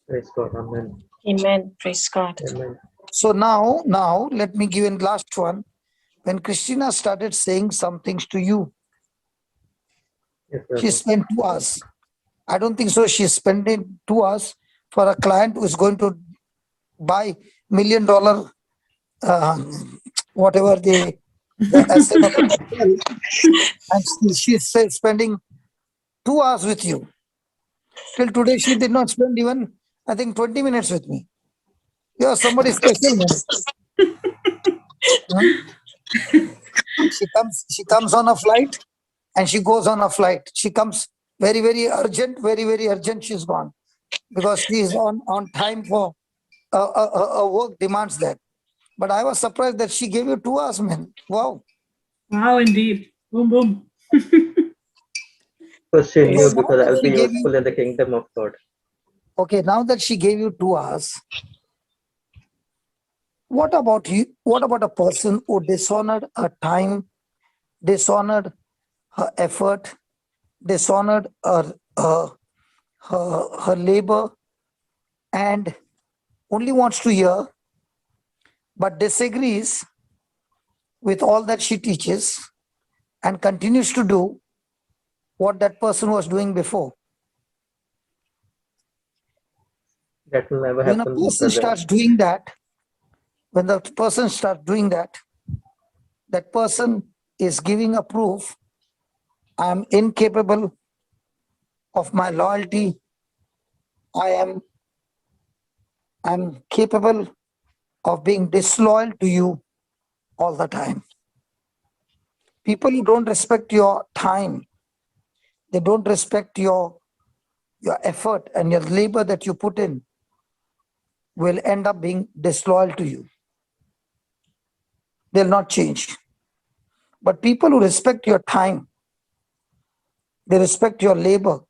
[SPEAKER 1] Praise God. Amen.
[SPEAKER 3] Amen. Praise God.
[SPEAKER 1] Amen.
[SPEAKER 2] So now let me give you the last one. When Christina started saying some things to you,
[SPEAKER 1] Yes,
[SPEAKER 2] she
[SPEAKER 1] brother.
[SPEAKER 2] spent 2 hours. I don't think so. She's spending 2 hours for a client who is going to buy $1 million, whatever the asset of the hotel, and still she's spending 2 hours with you. Till today, she did not spend even, I think, 20 minutes with me. You're somebody special, man. Hmm? She comes on a flight and she goes on a flight. She comes very, very urgent. She's gone because she is on time for work demands that. But I was surprised that she gave you 2 hours, man. Wow.
[SPEAKER 4] Wow, indeed. Boom, boom.
[SPEAKER 1] Because she
[SPEAKER 2] So
[SPEAKER 1] knew
[SPEAKER 4] Yes.
[SPEAKER 2] now
[SPEAKER 1] because
[SPEAKER 2] that
[SPEAKER 1] I'll
[SPEAKER 2] she
[SPEAKER 1] be
[SPEAKER 2] gave you,
[SPEAKER 1] useful in the kingdom of God.
[SPEAKER 2] okay, now that she gave you 2 hours, what about you? What about a person who dishonored her time, dishonored her effort, dishonored her labor, and only wants to hear but disagrees with all that she teaches and continues to do what that person was doing before?
[SPEAKER 1] That will never
[SPEAKER 2] When a
[SPEAKER 1] happen,
[SPEAKER 2] person
[SPEAKER 1] brother.
[SPEAKER 2] starts doing that, when the person starts doing that, that person is giving a proof I'm incapable of my loyalty. I'm capable of being disloyal to you all the time. People who don't respect your time, they don't respect your effort and your labor that you put in, will end up being disloyal to you. They'll not change. But people who respect your time, they respect your labor,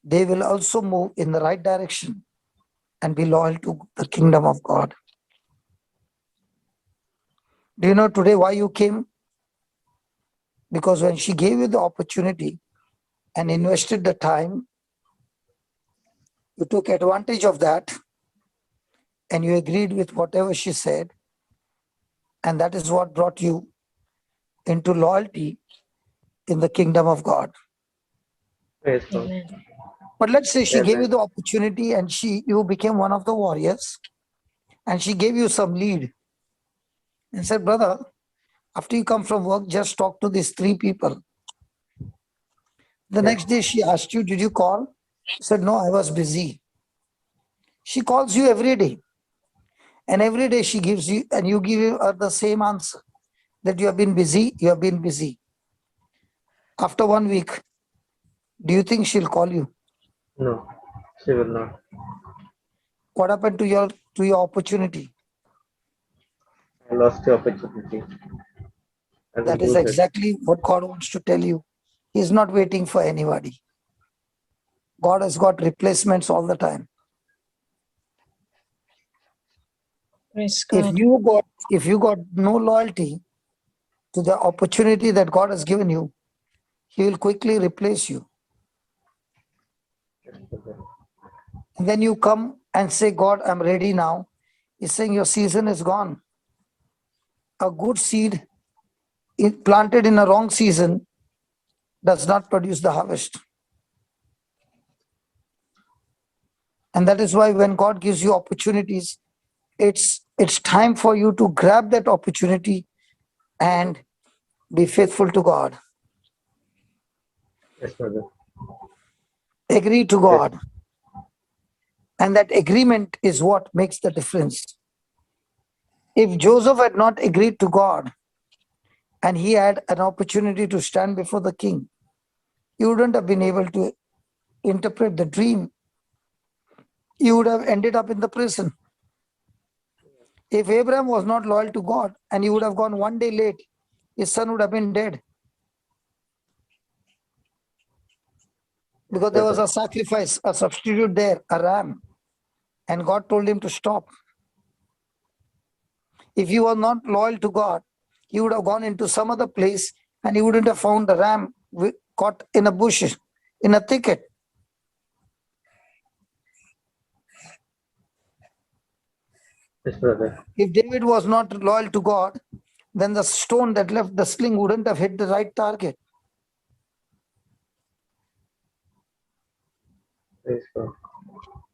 [SPEAKER 2] they will also move in the right direction and be loyal to the kingdom of God. Do you know today why you came? Because when she gave you the opportunity and invested the time, you took advantage of that and you agreed with whatever she said. And that is what brought you into loyalty in the kingdom of God.
[SPEAKER 1] Praise God.
[SPEAKER 3] Amen.
[SPEAKER 2] But let's say she gave you
[SPEAKER 1] Amen.
[SPEAKER 2] the opportunity and you became one of the warriors and she gave you some lead and said, brother, after you come from work, just talk to these 3 people. The
[SPEAKER 1] Yeah.
[SPEAKER 2] next day she asked you, did you call? You said, no, I was busy. She calls you every day. And every day she gives you, and you give her the same answer that you have been busy, you have been busy. After 1 week, do you think she'll call you?
[SPEAKER 1] No, she will not.
[SPEAKER 2] What happened to your opportunity?
[SPEAKER 1] I lost the opportunity. I will
[SPEAKER 2] That is
[SPEAKER 1] lose it.
[SPEAKER 2] exactly what God wants to tell you. He's not waiting for anybody. God has got replacements all the time.
[SPEAKER 3] Praise
[SPEAKER 2] If
[SPEAKER 3] God.
[SPEAKER 2] you got no loyalty to the opportunity that God has given you, He will quickly replace you.
[SPEAKER 1] Yes, brother.
[SPEAKER 2] And then you come and say, God, I'm ready now. He's saying your season is gone. A good seed planted in a wrong season does not produce the harvest. And that is why when God gives you opportunities, it's time for you to grab that opportunity and be faithful to God.
[SPEAKER 1] Yes, brother.
[SPEAKER 2] Agree to
[SPEAKER 1] Yes.
[SPEAKER 2] God. And that agreement is what makes the difference. If Joseph had not agreed to God and he had an opportunity to stand before the king, he wouldn't have been able to interpret the dream. He would have ended up in the prison. If Abraham was not loyal to God and he would have gone 1 day late, his son would have been dead.
[SPEAKER 1] Yes,
[SPEAKER 2] Because there was
[SPEAKER 1] brother.
[SPEAKER 2] a sacrifice, a substitute there, a ram. And God told him to stop. If he was not loyal to God, he would have gone into some other place and he wouldn't have found the ram caught in a bush, in a thicket.
[SPEAKER 1] Yes, brother.
[SPEAKER 2] If David was not loyal to God, then the stone that left the sling wouldn't have hit the right target.
[SPEAKER 1] Praise God.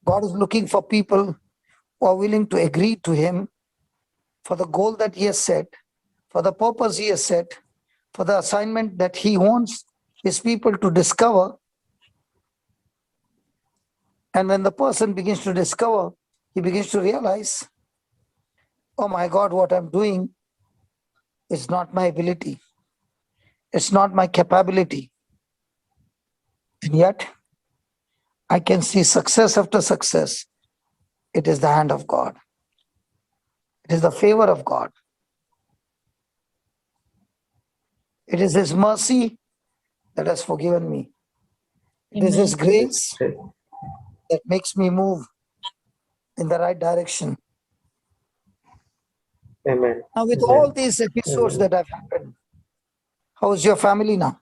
[SPEAKER 2] God is looking for people who are willing to agree to him for the goal that he has set, for the purpose he has set, for the assignment that he wants his people to discover. And when the person begins to discover, he begins to realize, oh my God, what I'm doing is not my ability. It's not my capability. And yet I can see success after success. It is the hand of God. It is the favor of God. It is His mercy that has forgiven me. It is His
[SPEAKER 3] Amen.
[SPEAKER 2] grace that makes me move in the right direction.
[SPEAKER 1] Amen.
[SPEAKER 2] Now, with
[SPEAKER 1] Amen.
[SPEAKER 2] all these episodes
[SPEAKER 1] Amen.
[SPEAKER 2] that have happened, how is your family now?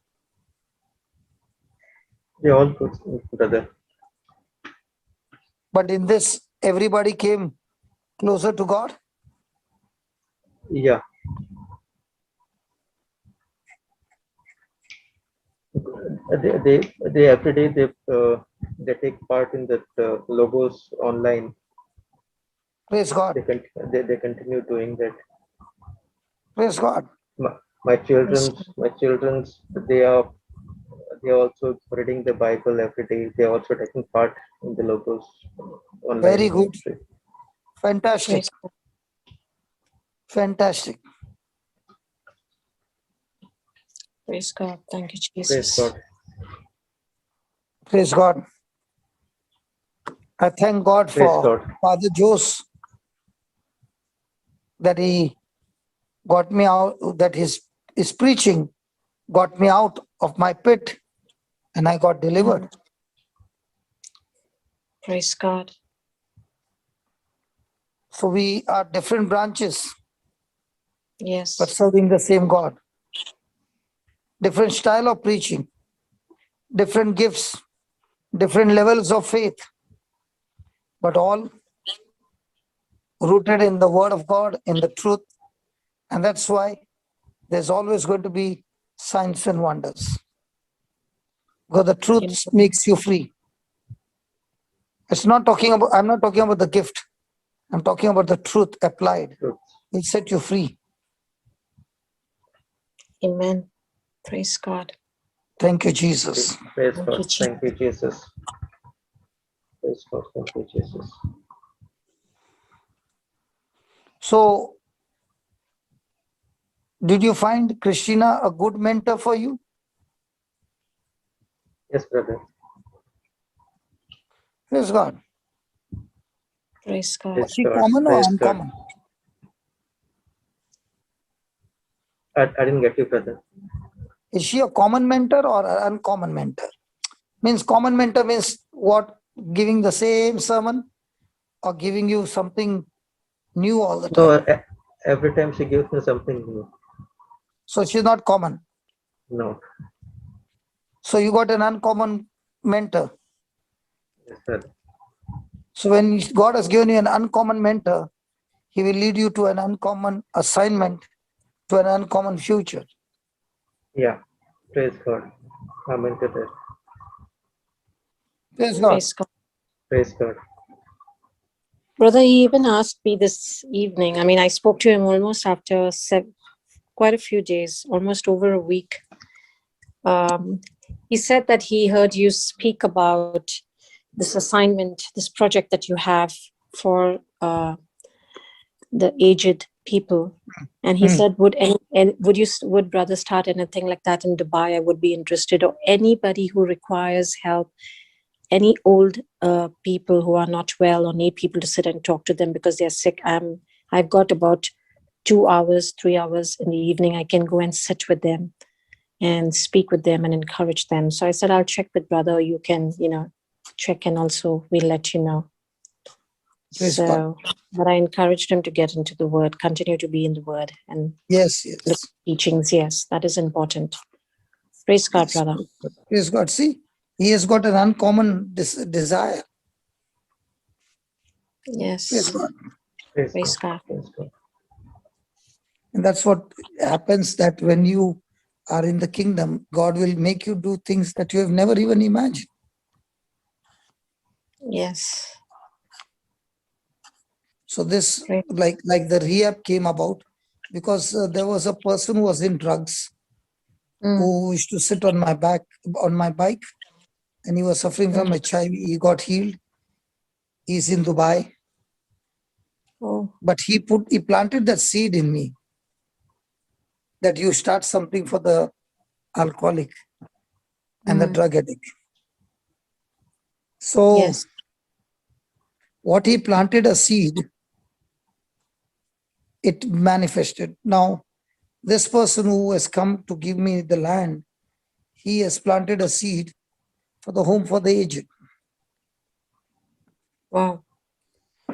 [SPEAKER 1] They're all good, brother.
[SPEAKER 2] But in this, everybody came closer to God.
[SPEAKER 1] Yeah. They every day they take part in that logos online.
[SPEAKER 2] Praise God.
[SPEAKER 1] They continue doing that.
[SPEAKER 2] Praise God.
[SPEAKER 1] My children's they are also reading the Bible every day. They are also taking part in the logos
[SPEAKER 2] Very
[SPEAKER 1] online
[SPEAKER 2] good.
[SPEAKER 1] ministry.
[SPEAKER 2] Fantastic.
[SPEAKER 3] Praise God.
[SPEAKER 2] Fantastic.
[SPEAKER 3] Praise God. Thank you,
[SPEAKER 1] Praise
[SPEAKER 3] Jesus.
[SPEAKER 1] God.
[SPEAKER 2] Praise God. I thank God
[SPEAKER 1] Praise
[SPEAKER 2] for
[SPEAKER 1] God.
[SPEAKER 2] Father Jose, that he got me out, that his preaching got me out of my pit and I got delivered.
[SPEAKER 3] Praise God.
[SPEAKER 2] So we are different branches,
[SPEAKER 3] Yes.
[SPEAKER 2] but serving the same God. Different style of preaching, different gifts, different levels of faith, but all rooted in the Word of God, in the truth. And that's why there's always going to be signs and wonders. Because the truth
[SPEAKER 3] Amen.
[SPEAKER 2] makes you free. I'm not talking about the gift. I'm talking about the truth applied.
[SPEAKER 1] Truth.
[SPEAKER 2] Will set you free.
[SPEAKER 3] Amen. Praise God.
[SPEAKER 2] Thank you, Jesus.
[SPEAKER 1] Praise
[SPEAKER 3] Thank
[SPEAKER 1] God.
[SPEAKER 3] you, Jesus.
[SPEAKER 1] Thank you, Jesus. Praise God. Thank you, Jesus.
[SPEAKER 2] So, did you find Christina a good mentor for you?
[SPEAKER 1] Yes, brother.
[SPEAKER 2] Praise God.
[SPEAKER 3] Praise God.
[SPEAKER 1] Praise
[SPEAKER 2] Was she
[SPEAKER 1] God.
[SPEAKER 2] common or
[SPEAKER 1] Praise God.
[SPEAKER 2] uncommon?
[SPEAKER 1] I didn't get you, brother.
[SPEAKER 2] Is she a common mentor or an uncommon mentor? Means common mentor means what? Giving the same sermon or giving you something new all the
[SPEAKER 1] No,
[SPEAKER 2] time?
[SPEAKER 1] every time she gives me something new.
[SPEAKER 2] So she's not common.
[SPEAKER 1] No.
[SPEAKER 2] So you got an uncommon mentor.
[SPEAKER 1] Yes, brother.
[SPEAKER 2] So when God has given you an uncommon mentor, He will lead you to an uncommon assignment, to an uncommon future.
[SPEAKER 1] Yeah. Praise God. Amen to that.
[SPEAKER 2] Praise God.
[SPEAKER 3] Praise God.
[SPEAKER 1] Praise God.
[SPEAKER 3] Brother, he even asked me this evening. I mean, I spoke to him almost after quite a few days, almost over a week. He said that he heard you speak about this assignment, this project that you have for the aged people, and he said, would brother start anything like that in Dubai? I would be interested, or anybody who requires help, any old people who are not well or need people to sit and talk to them because they're sick. I've got about 2 hours, 3 hours in the evening. I can go and sit with them and speak with them and encourage them. So I said, I'll check with brother. You can, check, and also we'll let you know.
[SPEAKER 2] Praise God.
[SPEAKER 3] So, but I encouraged him to get into the word, continue to be in the word and
[SPEAKER 2] Yes,
[SPEAKER 3] the
[SPEAKER 2] yes.
[SPEAKER 3] teachings. Yes, that is important. Praise God,
[SPEAKER 2] Yes.
[SPEAKER 3] brother.
[SPEAKER 2] Praise God. See, he has got an uncommon desire.
[SPEAKER 3] Yes.
[SPEAKER 2] Praise God.
[SPEAKER 1] Praise
[SPEAKER 3] Praise
[SPEAKER 1] God.
[SPEAKER 3] God.
[SPEAKER 1] Praise God.
[SPEAKER 2] And that's what happens, that when you are in the kingdom, God will make you do things that you have never even imagined.
[SPEAKER 3] Yes.
[SPEAKER 2] So this,
[SPEAKER 3] Praise.
[SPEAKER 2] like the rehab came about because there was a person who was in drugs who used to sit on my bike, and he was suffering from HIV. He got healed. He's in Dubai.
[SPEAKER 3] Oh,
[SPEAKER 2] But he planted that seed in me, that you start something for the alcoholic and the drug addict. So
[SPEAKER 3] yes.
[SPEAKER 2] what he planted a seed, it manifested. Now, this person who has come to give me the land, he has planted a seed for the home for the aged.
[SPEAKER 3] Wow.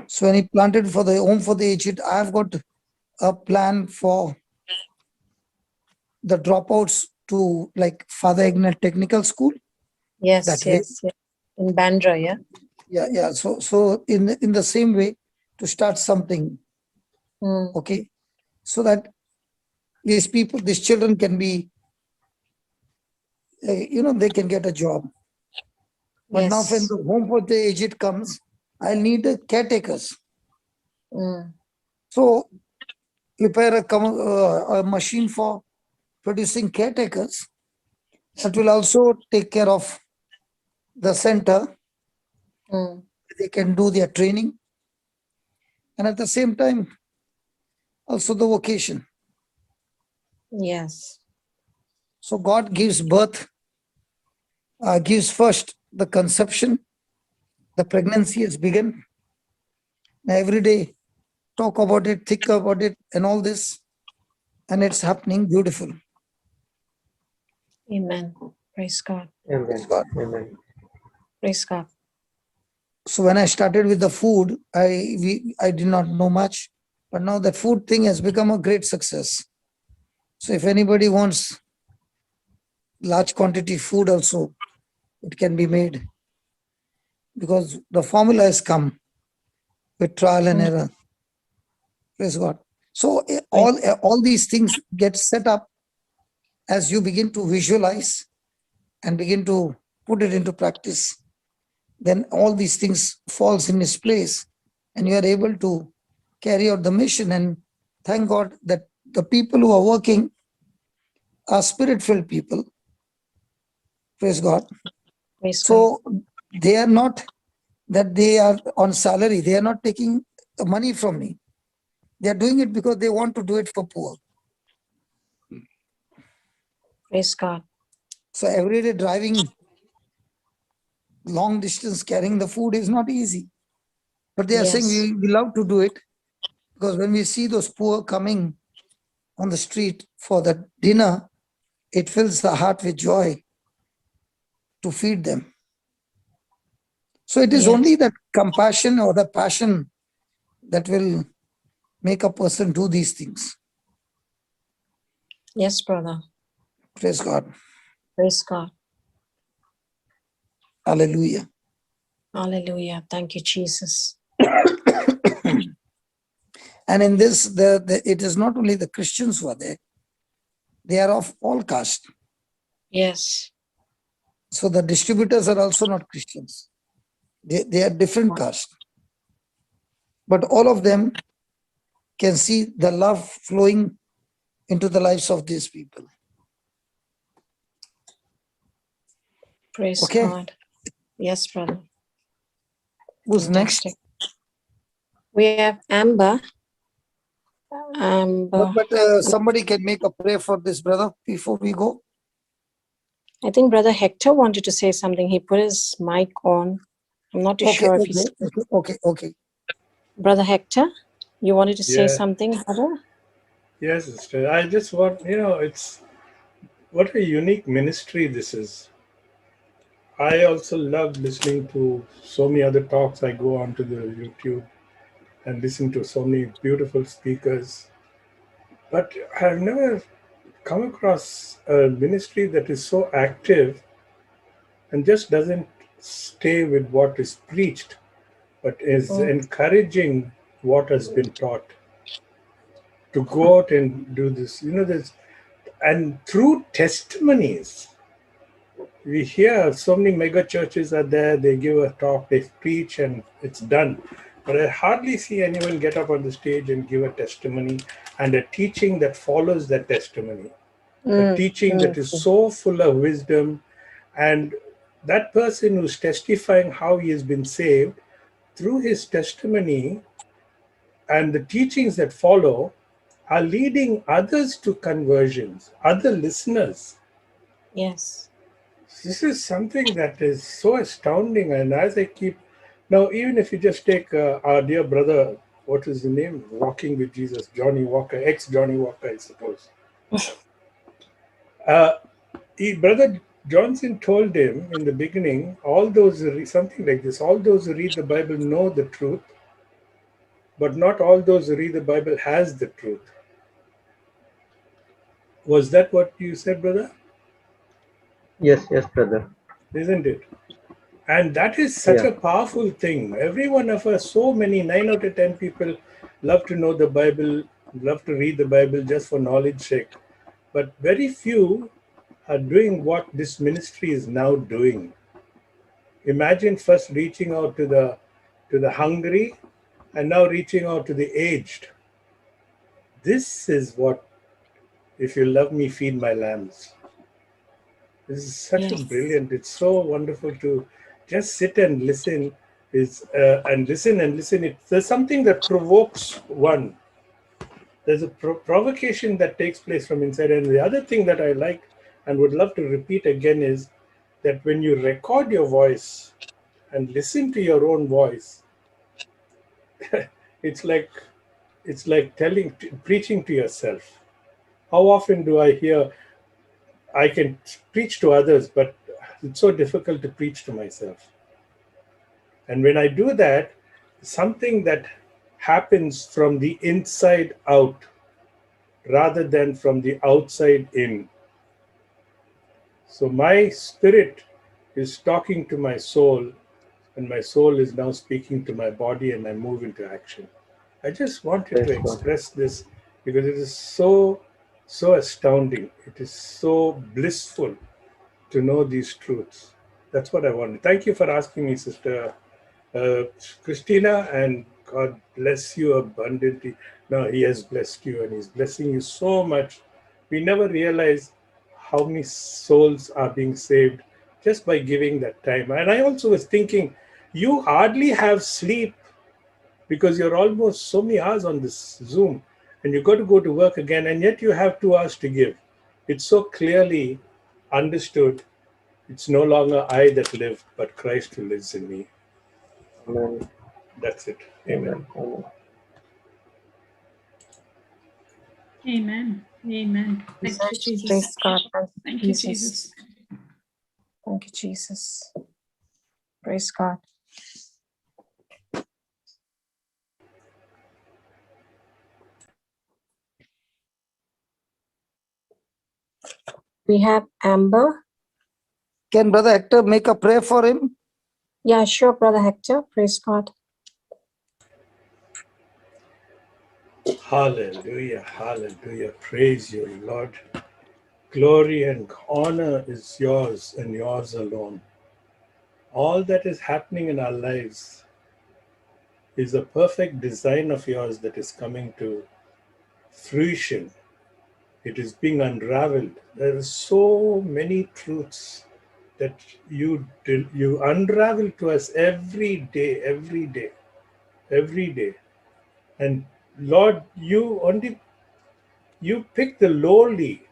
[SPEAKER 2] So when he planted for the home for the aged, I've got a plan for the dropouts to like Father Ignat Technical School.
[SPEAKER 3] Yes,
[SPEAKER 2] That way.
[SPEAKER 3] yes, yes. In Bandra, yeah.
[SPEAKER 2] Yeah. So in the same way, to start something, okay, so that these people, these children can be, they can get a job. But now when
[SPEAKER 3] Yes.
[SPEAKER 2] the home for the aged comes, I need caretakers. So prepare a machine for producing caretakers that will also take care of the center. They can do their training, and at the same time, also the vocation.
[SPEAKER 3] Yes.
[SPEAKER 2] So God gives birth, gives first the conception, the pregnancy has begun. Every day, talk about it, think about it, and all this, and it's happening beautiful.
[SPEAKER 3] Amen. Praise God.
[SPEAKER 1] Amen.
[SPEAKER 2] Praise God.
[SPEAKER 1] Amen.
[SPEAKER 3] Praise God.
[SPEAKER 2] So when I started with the food, I did not know much, but now that food thing has become a great success. So if anybody wants large quantity food also, it can be made, because the formula has come with trial and error. Praise God. So all these things get set up as you begin to visualize and begin to put it into practice. Then all these things falls in its place, and you are able to carry out the mission. And thank God that the people who are working are spirit-filled people. Praise God.
[SPEAKER 3] Praise God.
[SPEAKER 2] So they are not that they are on salary. They are not taking money from me. They are doing it because they want to do it for poor.
[SPEAKER 3] Praise God.
[SPEAKER 2] So every day driving long distance, carrying the food is not easy. But they are saying
[SPEAKER 3] Yes.
[SPEAKER 2] we love to do it, because when we see those poor coming on the street for the dinner, it fills the heart with joy to feed them. So it is
[SPEAKER 3] Yes.
[SPEAKER 2] only that compassion or the passion that will make a person do these things.
[SPEAKER 3] Yes, brother.
[SPEAKER 2] Praise God.
[SPEAKER 3] Praise God.
[SPEAKER 2] Hallelujah.
[SPEAKER 3] Hallelujah. Thank you, Jesus.
[SPEAKER 2] And in this, it is not only the Christians who are there, they are of all caste.
[SPEAKER 3] Yes.
[SPEAKER 2] So the distributors are also not Christians. They are different caste. But all of them can see the love flowing into the lives of these people.
[SPEAKER 3] Praise
[SPEAKER 2] Okay.
[SPEAKER 3] God. Yes, brother.
[SPEAKER 2] Who's
[SPEAKER 3] Fantastic.
[SPEAKER 2] next?
[SPEAKER 3] We have Amber.
[SPEAKER 2] But somebody can make a prayer for this brother before we go.
[SPEAKER 3] I think Brother Hector wanted to say something. He put his mic on. I'm not too sure if he's...
[SPEAKER 2] Okay.
[SPEAKER 3] Brother Hector, you wanted to say
[SPEAKER 6] Yeah.
[SPEAKER 3] something, brother?
[SPEAKER 6] Yes, sister. I just want, it's what a unique ministry this is. I also love listening to so many other talks. I go onto the YouTube and listen to so many beautiful speakers. But I've never come across a ministry that is so active and just doesn't stay with what is preached, but is encouraging what has been taught to go out and do this. There's and through testimonies, we hear so many mega churches are there, they give a talk, they preach, and it's done. But I hardly see anyone get up on the stage and give a testimony and a teaching that follows that testimony. A teaching that is so full of wisdom, and that person who's testifying how he has been saved, through his testimony and the teachings that follow, are leading others to conversions, other listeners.
[SPEAKER 3] Yes.
[SPEAKER 6] This is something that is so astounding. And as I keep now, even if you just take our dear brother, what is the name? Walking with Jesus, Johnny Walker, ex Johnny Walker, I suppose. Brother Johnson told him in the beginning, all those something like this, all those who read the Bible know the truth, but not all those who read the Bible has the truth. Was that what you said, brother?
[SPEAKER 1] Yes, yes, brother.
[SPEAKER 6] Isn't it? And that is such
[SPEAKER 1] Yeah,
[SPEAKER 6] a powerful thing. Every one of us, so many, 9 out of 10 people love to know the Bible, love to read the Bible just for knowledge sake. But very few are doing what this ministry is now doing. Imagine first reaching out to the hungry and now reaching out to the aged. This is what, if you love me, feed my lambs. This is such a
[SPEAKER 3] Yes.
[SPEAKER 6] brilliant, it's so wonderful to just sit and listen and listen. There's something that provokes one. There's a provocation that takes place from inside. And the other thing that I like and would love to repeat again is that when you record your voice and listen to your own voice, it's like preaching to yourself. How often do I hear, I can preach to others, but it's so difficult to preach to myself. And when I do that, something that happens from the inside out rather than from the outside in. So my spirit is talking to my soul, and my soul is now speaking to my body, and I move into action. I just wanted to
[SPEAKER 1] praise God.
[SPEAKER 6] express this because it is so astounding. It is so blissful to know these truths. That's what I wanted. Thank you for asking me, Sister Christina, and God bless you abundantly. No, He has blessed you, and He's blessing you so much. We never realize how many souls are being saved just by giving that time. And I also was thinking, you hardly have sleep because you're almost so many hours on this Zoom, and you got to go to work again, and yet you have 2 hours to give. It's so clearly understood. It's no longer I that live, but Christ who lives in me.
[SPEAKER 1] Amen.
[SPEAKER 6] That's it. Amen.
[SPEAKER 1] Amen.
[SPEAKER 4] Amen. Amen. Thank you, Jesus.
[SPEAKER 3] Praise God.
[SPEAKER 4] Thank you, Jesus.
[SPEAKER 3] Thank you, Jesus. Praise God. We have Amber.
[SPEAKER 2] Can Brother Hector make a prayer for him?
[SPEAKER 3] Yeah, sure, Brother Hector. Praise God.
[SPEAKER 6] Hallelujah. Hallelujah. Praise you, Lord. Glory and honor is yours and yours alone. All that is happening in our lives is a perfect design of yours that is coming to fruition. It is being unraveled. There are so many truths that you unravel to us every day, every day, every day. And Lord, you pick the lowly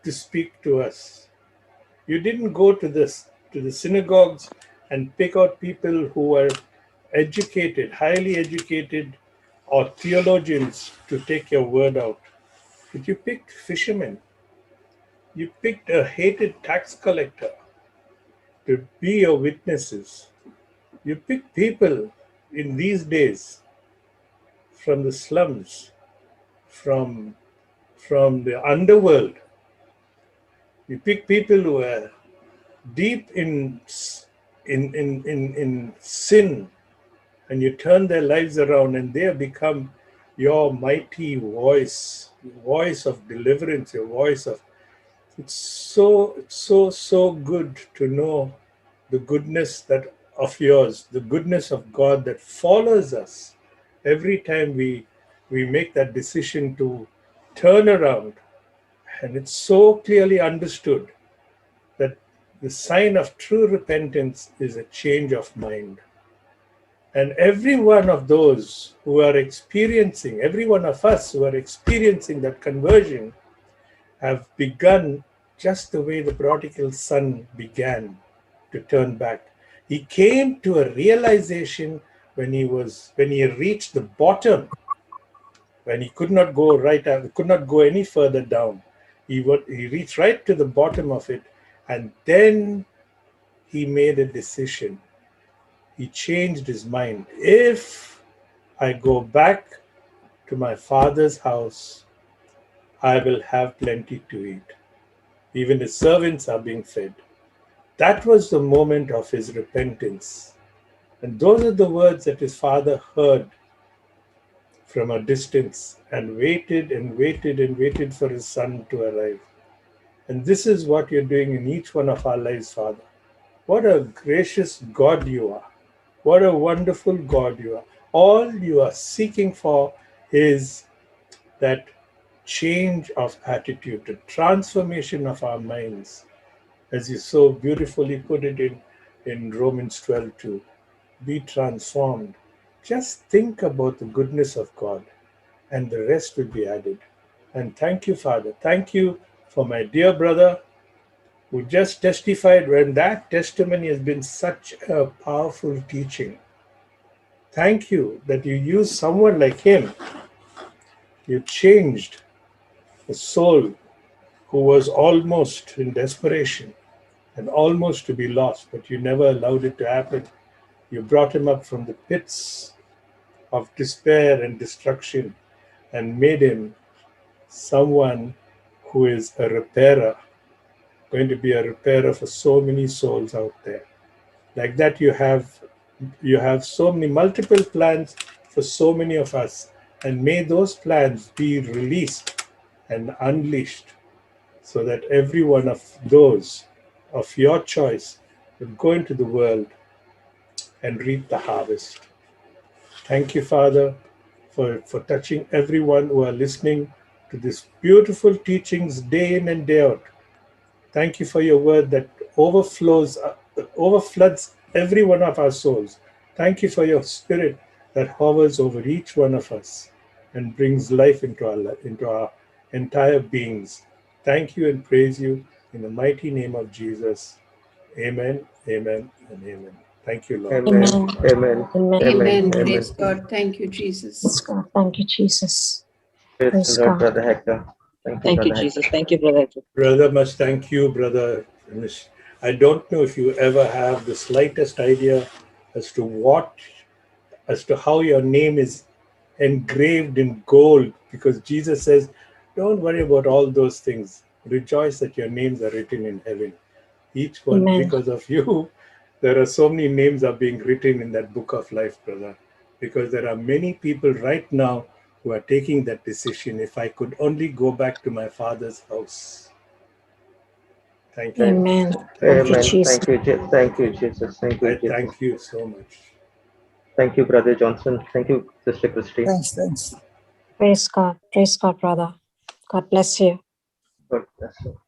[SPEAKER 6] to speak to us. You didn't go to the synagogues and pick out people who were educated, highly educated, or theologians to take your word out. But you picked fishermen. You picked a hated tax collector to be your witnesses. You pick people in these days from the slums, from the underworld. You pick people who are deep in sin, and you turn their lives around, and they have become your mighty voice, your voice of deliverance, your voice of. It's so good to know the goodness that of yours, the goodness of God that follows us every time we make that decision to turn around. And it's so clearly understood that the sign of true repentance is a change of mind. And every one of those who are experiencing, every one of us who are experiencing that conversion have begun just the way the prodigal son began to turn back. He came to a realization when he reached the bottom, when he could not go could not go any further down, he reached right to the bottom of it, and then he made a decision. He changed his mind. If I go back to my father's house, I will have plenty to eat. Even his servants are being fed. That was the moment of his repentance. And those are the words that his father heard from a distance and waited and waited and waited for his son to arrive. And this is what you're doing in each one of our lives, Father. What a gracious God you are. What a wonderful God you are. All you are seeking for is that change of attitude, the transformation of our minds, as you so beautifully put it in Romans 12:2. Be transformed. Just think about the goodness of God, and the rest will be added. And thank you, Father. Thank you for my dear brother who just testified, when that testimony has been such a powerful teaching. Thank you that you used someone like him. You changed a soul who was almost in desperation and almost to be lost, but you never allowed it to happen. You brought him up from the pits of despair and destruction and made him someone who is a repairer, going to be a repairer for so many souls out there. Like that, you have so many multiple plans for so many of us, and may those plans be released and unleashed so that every one of those of your choice will go into the world and reap the harvest. Thank you, Father, for touching everyone who are listening to these beautiful teachings day in and day out. Thank you for your word that overfloods every one of our souls. Thank you for your spirit that hovers over each one of us and brings life into our entire beings. Thank you and praise you in the mighty name of Jesus. Amen, amen, and amen. Thank you, Lord.
[SPEAKER 1] Amen.
[SPEAKER 3] Amen.
[SPEAKER 1] Amen.
[SPEAKER 3] Amen.
[SPEAKER 1] Amen.
[SPEAKER 7] Praise
[SPEAKER 1] Amen.
[SPEAKER 7] God. Thank you,
[SPEAKER 3] Praise
[SPEAKER 7] Jesus.
[SPEAKER 3] God. Thank you, Jesus.
[SPEAKER 1] Praise
[SPEAKER 3] Praise
[SPEAKER 1] the Lord,
[SPEAKER 3] God.
[SPEAKER 1] Brother Hector. Thank you,
[SPEAKER 8] Thank you,
[SPEAKER 1] Brother Hector.
[SPEAKER 8] Jesus. Thank you, brother.
[SPEAKER 6] Brother, must thank you, brother. I don't know if you ever have the slightest idea as to how your name is engraved in gold, because Jesus says, don't worry about all those things. Rejoice that your names are written in heaven. Each one,
[SPEAKER 3] Amen.
[SPEAKER 6] because of you, there are so many names are being written in that book of life, brother. Because there are many people right now who are taking that decision. If I could only go back to my father's house. Thank you, Lord.
[SPEAKER 3] Amen.
[SPEAKER 6] Thank
[SPEAKER 3] Thank you,
[SPEAKER 6] you,
[SPEAKER 1] Amen.
[SPEAKER 6] Lord.
[SPEAKER 3] Jesus.
[SPEAKER 1] Thank you, Jesus. Thank you,
[SPEAKER 6] I
[SPEAKER 1] Jesus.
[SPEAKER 6] thank you so much.
[SPEAKER 1] Thank you, Brother Johnson. Thank you, Sister Christy.
[SPEAKER 2] Thanks.
[SPEAKER 3] Praise God. Praise God, brother. God bless you.
[SPEAKER 1] God bless you.